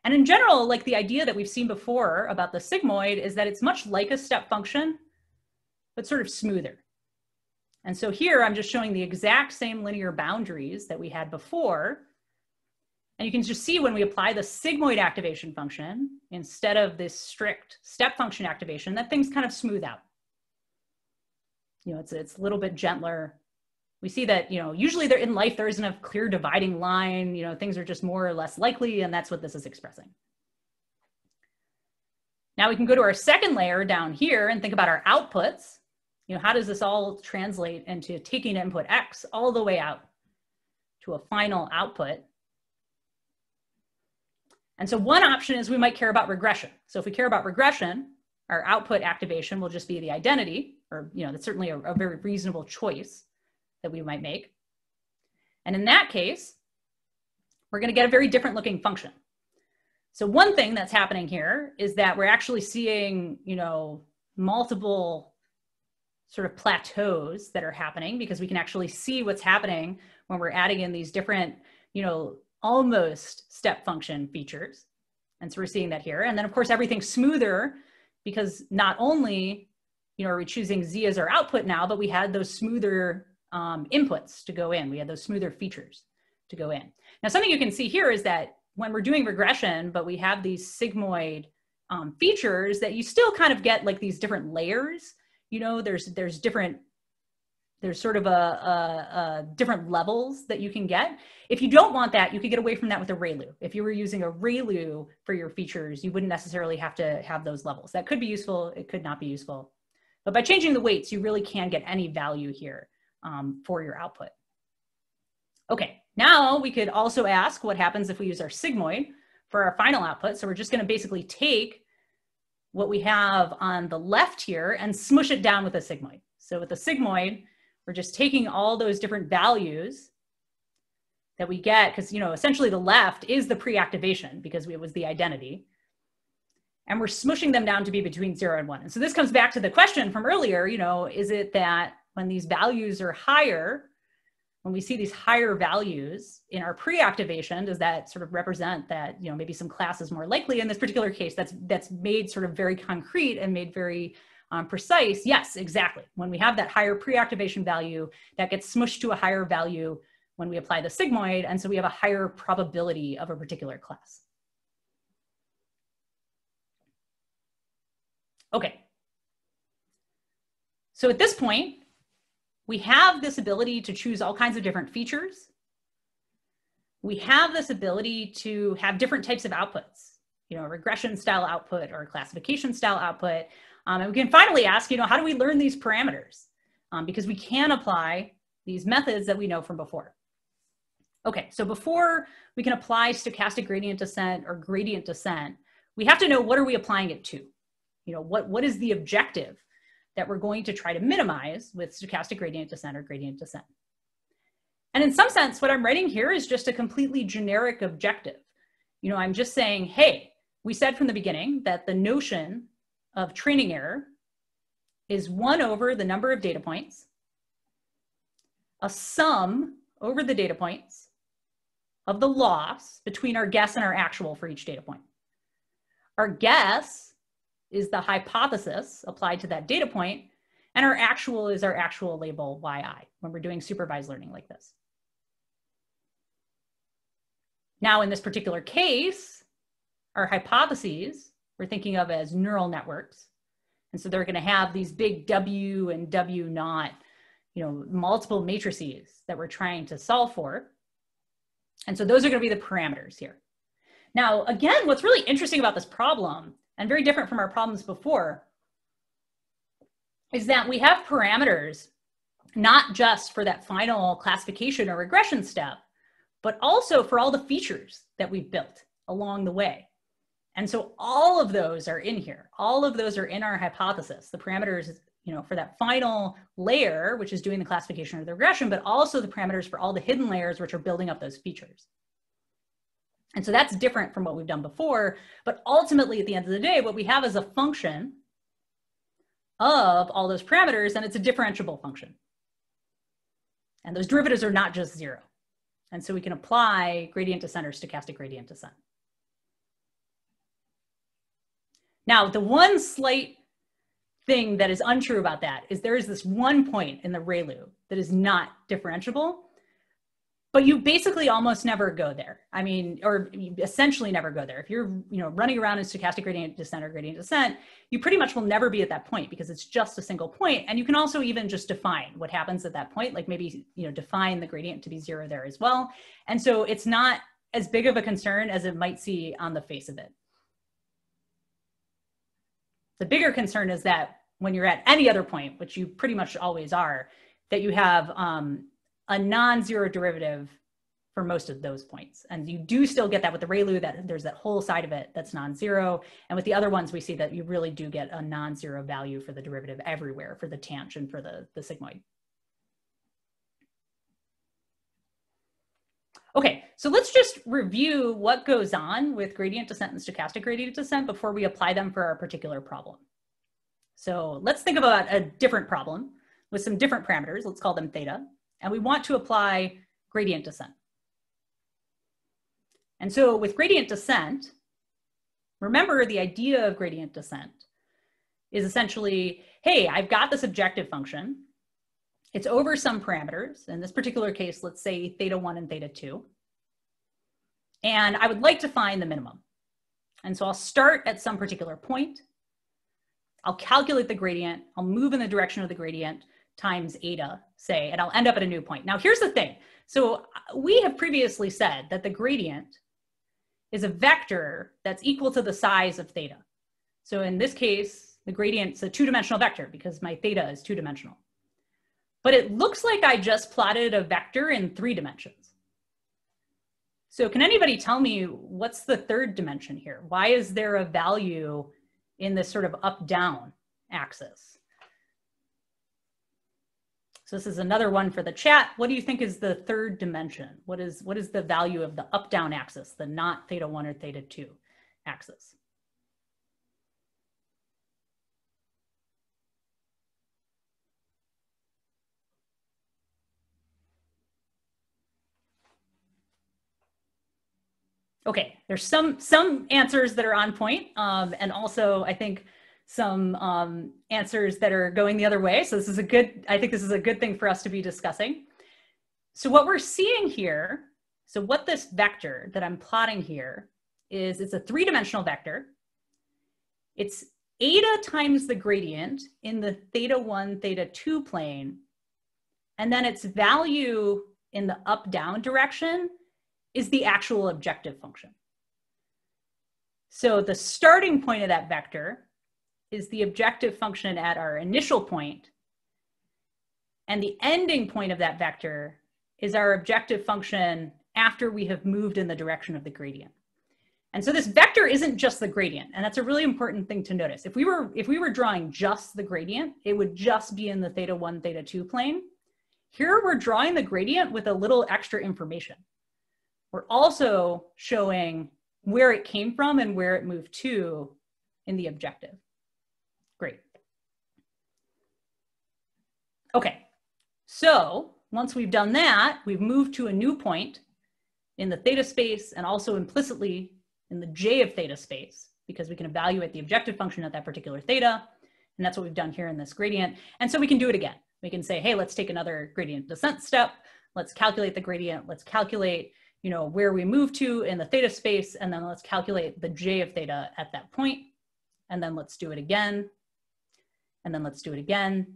And in general, like the idea that we've seen before about the sigmoid is that it's much like a step function, but sort of smoother. And so here I'm just showing the exact same linear boundaries that we had before. And you can just see when we apply the sigmoid activation function, instead of this strict step function activation, that things kind of smooth out. You know, it's a little bit gentler. We see that, you know, usually in life, there isn't a clear dividing line, you know, things are just more or less likely, and that's what this is expressing. Now we can go to our second layer down here and think about our outputs. You know, how does this all translate into taking input x all the way out to a final output? And so one option is we might care about regression. So if we care about regression, our output activation will just be the identity, or, you know, that's certainly a very reasonable choice that we might make. And in that case, we're going to get a very different looking function. So one thing that's happening here is that we're actually seeing, you know, multiple sort of plateaus that are happening, because we can actually see what's happening when we're adding in these different, you know, almost step function features. And so we're seeing that here. And then of course, everything's smoother because not only, you know, are we choosing z as our output now, but we had those smoother inputs to go in. We had those smoother features to go in. Now, something you can see here is that when we're doing regression, but we have these sigmoid features, that you still kind of get like these different layers. You know, there's sort of different levels that you can get. If you don't want that, you could get away from that with a ReLU. If you were using a ReLU for your features, you wouldn't necessarily have to have those levels. That could be useful, it could not be useful. But by changing the weights, you really can get any value here for your output. Okay, now we could also ask what happens if we use our sigmoid for our final output. So we're just gonna basically take what we have on the left here and smush it down with a sigmoid. So with the sigmoid, we're just taking all those different values that we get, because, you know, essentially the left is the pre-activation because it was the identity. And we're smushing them down to be between 0 and 1. And so this comes back to the question from earlier, you know, is it that when these values are higher, when we see these higher values in our pre-activation, does that sort of represent that, you know, maybe some class is more likely? In this particular case, that's made sort of very concrete and made very precise. Yes, exactly. When we have that higher pre-activation value that gets smushed to a higher value when we apply the sigmoid, and so we have a higher probability of a particular class. Okay. So at this point, we have this ability to choose all kinds of different features. We have this ability to have different types of outputs, you know, a regression style output or a classification style output. And we can finally ask, you know, how do we learn these parameters? Because we can apply these methods that we know from before. Okay, so before we can apply stochastic gradient descent or gradient descent, we have to know, what are we applying it to? You know, what is the objective that we're going to try to minimize with stochastic gradient descent or gradient descent? And in some sense, what I'm writing here is just a completely generic objective. You know, I'm just saying, hey, we said from the beginning that the notion of training error is 1 over the number of data points, a sum over the data points of the loss between our guess and our actual for each data point. Our guess is the hypothesis applied to that data point, and our actual is our actual label yi when we're doing supervised learning like this. Now, in this particular case, our hypotheses we're thinking of as neural networks. And so they're going to have these big W and W naught, you know, multiple matrices that we're trying to solve for. And so those are going to be the parameters here. Now, again, what's really interesting about this problem, and very different from our problems before, is that we have parameters not just for that final classification or regression step, but also for all the features that we've built along the way. And so all of those are in here. All of those are in our hypothesis. The parameters, you know, for that final layer, which is doing the classification or the regression, but also the parameters for all the hidden layers, which are building up those features. And so that's different from what we've done before. But ultimately, at the end of the day, what we have is a function of all those parameters, and it's a differentiable function. And those derivatives are not just 0. And so we can apply gradient descent or stochastic gradient descent. Now, the one slight thing that is untrue about that is there is this one point in the Ray loop that is not differentiable, but you basically almost never go there. I mean, or you essentially never go there. If you're, you know, running around in stochastic gradient descent or gradient descent, you pretty much will never be at that point because it's just a single point. And you can also even just define what happens at that point, like maybe, you know, define the gradient to be 0 there as well. And so it's not as big of a concern as it might see on the face of it. The bigger concern is that when you're at any other point, which you pretty much always are, that you have a non-zero derivative for most of those points. And you do still get that with the ReLU, that there's that whole side of it that's non-zero. And with the other ones, we see that you really do get a non-zero value for the derivative everywhere, for the tanh and for the sigmoid. Okay, so let's just review what goes on with gradient descent and stochastic gradient descent before we apply them for our particular problem. So let's think about a different problem with some different parameters. Let's call them theta. And we want to apply gradient descent. And so with gradient descent, remember the idea of gradient descent is essentially, hey, I've got this objective function. It's over some parameters. In this particular case, let's say theta 1 and theta 2. And I would like to find the minimum. And so I'll start at some particular point. I'll calculate the gradient. I'll move in the direction of the gradient times eta, say, and I'll end up at a new point. Now, here's the thing. So we have previously said that the gradient is a vector that's equal to the size of theta. So in this case, the gradient's a two-dimensional vector because my theta is two-dimensional. But it looks like I just plotted a vector in 3 dimensions. So can anybody tell me what's the third dimension here? Why is there a value in this sort of up-down axis? So this is another one for the chat. What do you think is the third dimension? What is the value of the up-down axis, the not theta 1 or theta 2 axis? Okay, there's some answers that are on point, and also I think some answers that are going the other way. So this is a good, I think this is a good thing for us to be discussing. So what we're seeing here, so what this vector that I'm plotting here is, it's a three-dimensional vector. It's eta times the gradient in the theta1, theta2 plane, and then its value in the up-down direction is the actual objective function. So the starting point of that vector is the objective function at our initial point, and the ending point of that vector is our objective function after we have moved in the direction of the gradient. And so this vector isn't just the gradient, and that's a really important thing to notice. If we were drawing just the gradient, it would just be in the theta1, theta2 plane. Here we're drawing the gradient with a little extra information. We're also showing where it came from and where it moved to in the objective. Great. Okay, so once we've done that, we've moved to a new point in the theta space and also implicitly in the j of theta space, because we can evaluate the objective function at that particular theta. And that's what we've done here in this gradient. And so we can do it again. We can say, hey, let's take another gradient descent step. Let's calculate the gradient. Let's calculate, where we move to in the theta space. And then let's calculate the j of theta at that point. And then let's do it again. And then let's do it again.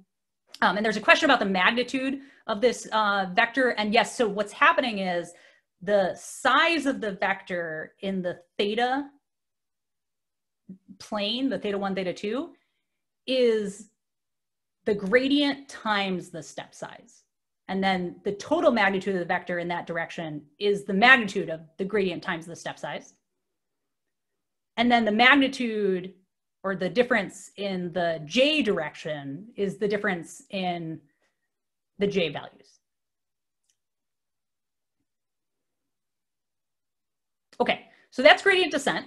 And there's a question about the magnitude of this vector. And yes, so what's happening is the size of the vector in the theta plane, the theta1, theta2, is the gradient times the step size. And then the total magnitude of the vector in that direction is the magnitude of the gradient times the step size. And then the magnitude, or the difference in the j direction, is the difference in the j values. Okay, so that's gradient descent.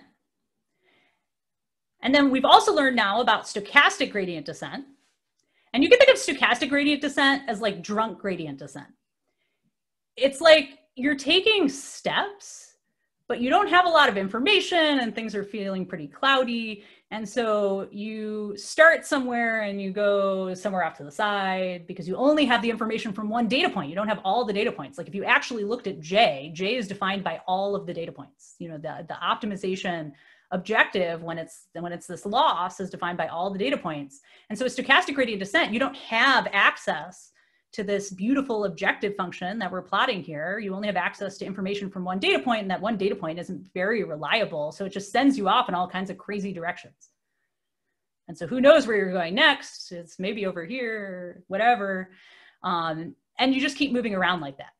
And then we've also learned now about stochastic gradient descent. And you can think of stochastic gradient descent as like drunk gradient descent. It's like you're taking steps, but you don't have a lot of information and things are feeling pretty cloudy. And so you start somewhere and you go somewhere off to the side because you only have the information from one data point. You don't have all the data points. Like if you actually looked at J is defined by all of the data points. The optimization objective when it's this loss is defined by all the data points. And so a stochastic gradient descent, you don't have access to this beautiful objective function that we're plotting here. You only have access to information from one data point, and that one data point isn't very reliable. So it just sends you off in all kinds of crazy directions. And so who knows where you're going next? It's maybe over here, whatever. And you just keep moving around like that.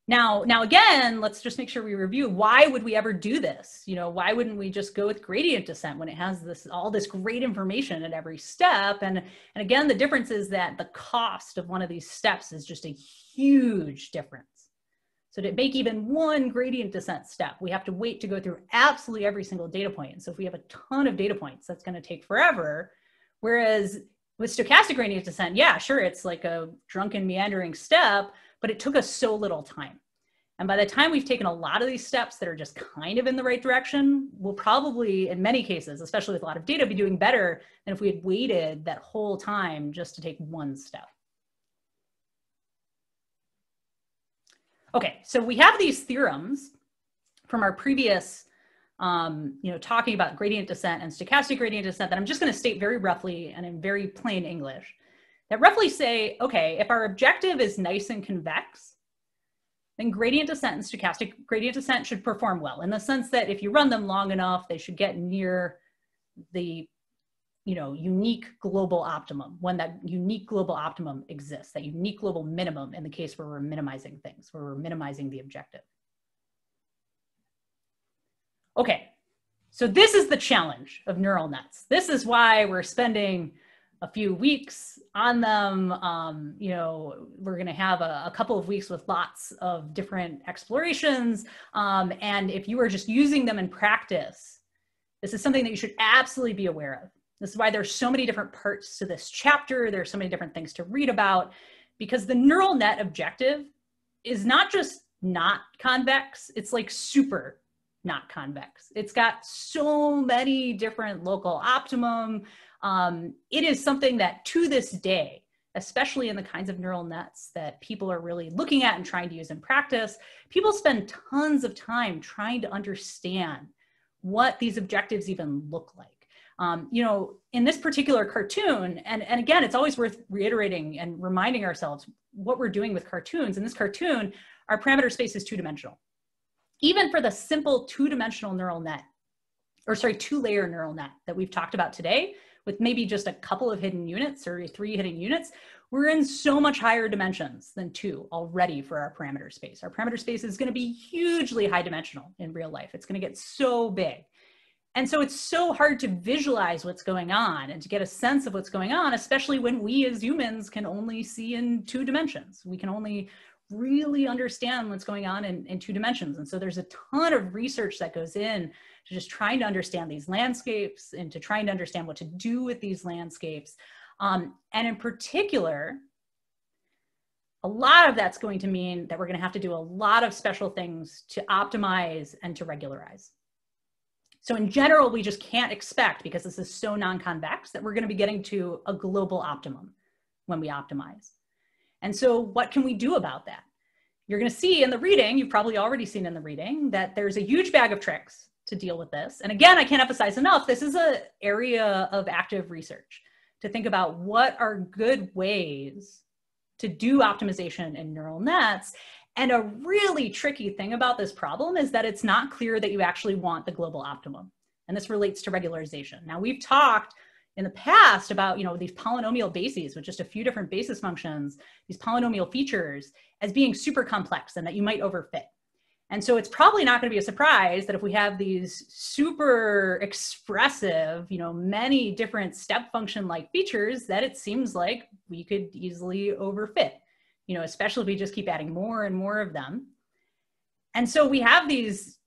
Now again, let's just make sure we review, why would we ever do this? Why wouldn't we just go with gradient descent when it has all this great information at every step? And again, the difference is that the cost of one of these steps is just a huge difference. So to make even one gradient descent step, we have to wait to go through absolutely every single data point. And so if we have a ton of data points, that's going to take forever. Whereas with stochastic gradient descent, yeah, sure, it's like a drunken meandering step, but it took us so little time. And by the time we've taken a lot of these steps that are just kind of in the right direction, we'll probably, in many cases, especially with a lot of data, be doing better than if we had waited that whole time just to take one step. Okay, so we have these theorems from our previous, talking about gradient descent and stochastic gradient descent that I'm just going to state very roughly and in very plain English, that roughly say, okay, if our objective is nice and convex, then gradient descent and stochastic gradient descent should perform well, in the sense that if you run them long enough, they should get near the unique global optimum, when that unique global optimum exists, that unique global minimum in the case where we're minimizing things, where we're minimizing the objective. Okay, so this is the challenge of neural nets. This is why we're spending a few weeks on them. We're going to have a couple of weeks with lots of different explorations. And if you are just using them in practice, this is something that you should absolutely be aware of. This is why there's so many different parts to this chapter. There's so many different things to read about, because the neural net objective is not just not convex, it's like super not convex. It's got so many different local optimum. It is something that to this day, especially in the kinds of neural nets that people are really looking at and trying to use in practice, people spend tons of time trying to understand what these objectives even look like. You know, in this particular cartoon, and again, it's always worth reiterating and reminding ourselves what we're doing with cartoons. In this cartoon, our parameter space is two-dimensional. Even for the simple two-dimensional neural net, or sorry, two-layer neural net that we've talked about today, with maybe just a couple of hidden units or 3 hidden units, we're in so much higher dimensions than 2 already for our parameter space. Our parameter space is going to be hugely high dimensional in real life. It's going to get so big. And so it's so hard to visualize what's going on and to get a sense of what's going on, especially when we as humans can only see in 2 dimensions. We can only really understand what's going on in 2 dimensions. And so there's a ton of research that goes in to just trying to understand these landscapes and to trying to understand what to do with these landscapes. And in particular, a lot of that's going to mean that we're going to have to do a lot of special things to optimize and to regularize. So in general, we just can't expect, because this is so non-convex, that we're going to be getting to a global optimum when we optimize. And so what can we do about that? You're going to see in the reading, you've probably already seen in the reading, that there's a huge bag of tricks to deal with this. And again, I can't emphasize enough, this is an area of active research to think about what are good ways to do optimization in neural nets. And a really tricky thing about this problem is that it's not clear that you actually want the global optimum. And this relates to regularization. Now, we've talked in the past about, you know, these polynomial bases with just a few different basis functions, these polynomial features as being super complex and that you might overfit. And so it's probably not going to be a surprise that if we have these super expressive, you know, many different step function-like features, that it seems like we could easily overfit, you know, especially if we just keep adding more and more of them. And so we have these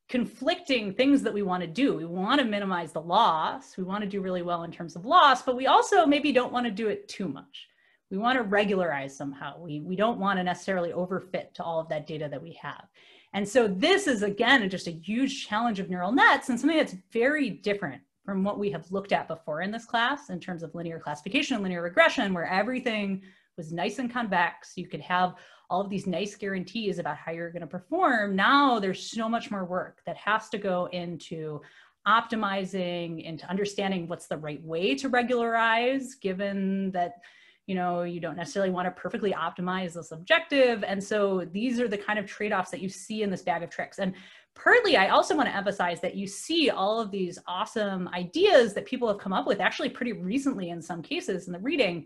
conflicting things that we want to do. We want to minimize the loss. We want to do really well in terms of loss, but we also maybe don't want to do it too much. We want to regularize somehow. We don't want to necessarily overfit to all of that data that we have. And so this is, again, just a huge challenge of neural nets and something that's very different from what we have looked at before in this class in terms of linear classification and linear regression, where everything was nice and convex. You could have all of these nice guarantees about how you're going to perform. Now there's so much more work that has to go into optimizing, into understanding what's the right way to regularize, given that, you know, you don't necessarily want to perfectly optimize this objective. And so these are the kind of trade-offs that you see in this bag of tricks. And partly, I also want to emphasize that you see all of these awesome ideas that people have come up with actually pretty recently in some cases in the reading.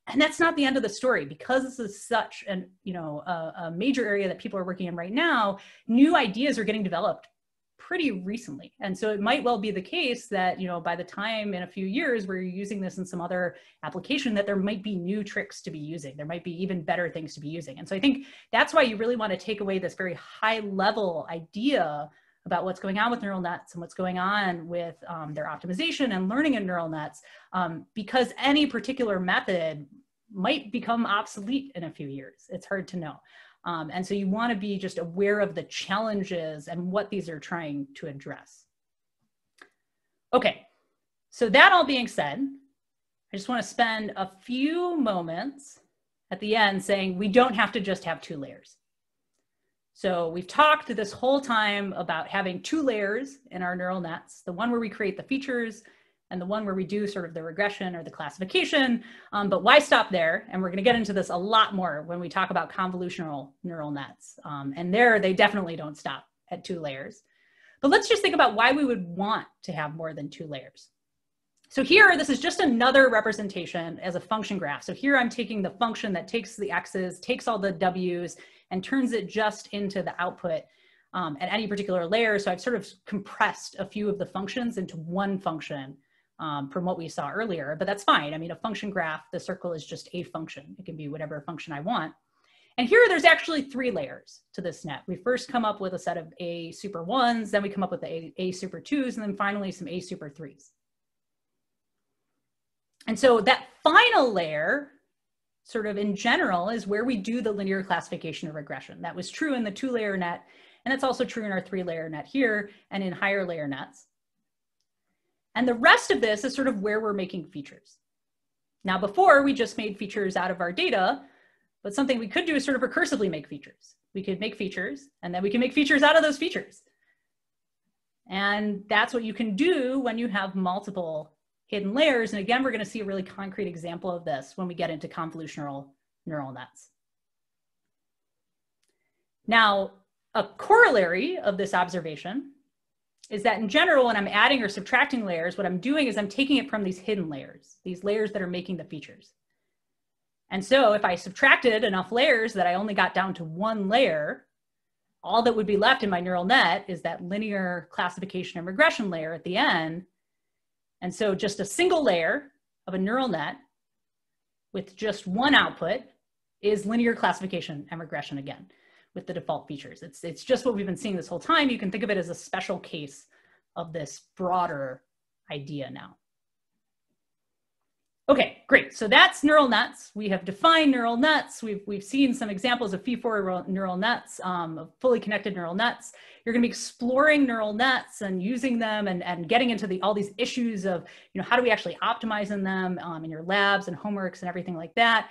And that's not the end of the story, because this is such an, you know, a major area that people are working in right now. New ideas are getting developed pretty recently. And so it might well be the case that, you know, by the time in a few years where you're using this in some other application, that there might be new tricks to be using. There might be even better things to be using. And so I think that's why you really want to take away this very high level idea about what's going on with neural nets and what's going on with their optimization and learning in neural nets, because any particular method might become obsolete in a few years. It's hard to know. And so you want to be just aware of the challenges and what these are trying to address. Okay, so that all being said, I just want to spend a few moments at the end saying we don't have to just have 2 layers. So we've talked this whole time about having 2 layers in our neural nets, the one where we create the features and the one where we do sort of the regression or the classification, but why stop there? And we're going to get into this a lot more when we talk about convolutional neural nets. And there, they definitely don't stop at 2 layers. But let's just think about why we would want to have more than 2 layers. So here, this is just another representation as a function graph. So here I'm taking the function that takes the x's, takes all the w's, and turns it just into the output at any particular layer. So I've sort of compressed a few of the functions into one function from what we saw earlier, but that's fine. I mean, a function graph, the circle is just a function. It can be whatever function I want. And here there's actually 3 layers to this net. We first come up with a set of A super 1s, then we come up with A super 2s, and then finally some A super 3s. And so that final layer, sort of in general, is where we do the linear classification of regression. That was true in the 2-layer net, and that's also true in our 3-layer net here and in higher layer nets. And the rest of this is sort of where we're making features. Now, before we just made features out of our data, but something we could do is sort of recursively make features. We could make features, and then we can make features out of those features. And that's what you can do when you have multiple hidden layers. And again, we're going to see a really concrete example of this when we get into convolutional neural nets. Now, a corollary of this observation is that in general, when I'm adding or subtracting layers, what I'm doing is I'm taking it from these hidden layers, these layers that are making the features. And so if I subtracted enough layers that I only got down to one layer, all that would be left in my neural net is that linear classification and regression layer at the end. And so just a single layer of a neural net with just one output is linear classification and regression again, with the default features. It's just what we've been seeing this whole time. You can think of it as a special case of this broader idea now. Okay, great. So that's neural nets. We have defined neural nets. We've seen some examples of feed-forward neural nets, of fully connected neural nets. You're going to be exploring neural nets and using them and getting into all these issues of, how do we actually optimize in them in your labs and homeworks and everything like that.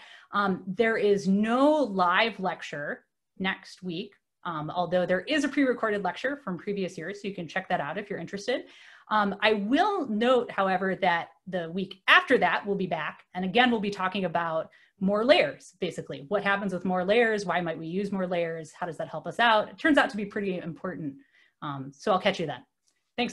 There is no live lecture next week, although there is a pre-recorded lecture from previous years, so you can check that out if you're interested. I will note, however, that the week after that we'll be back, and again we'll be talking about more layers, basically. What happens with more layers? Why might we use more layers? How does that help us out? It turns out to be pretty important. So I'll catch you then. Thanks all.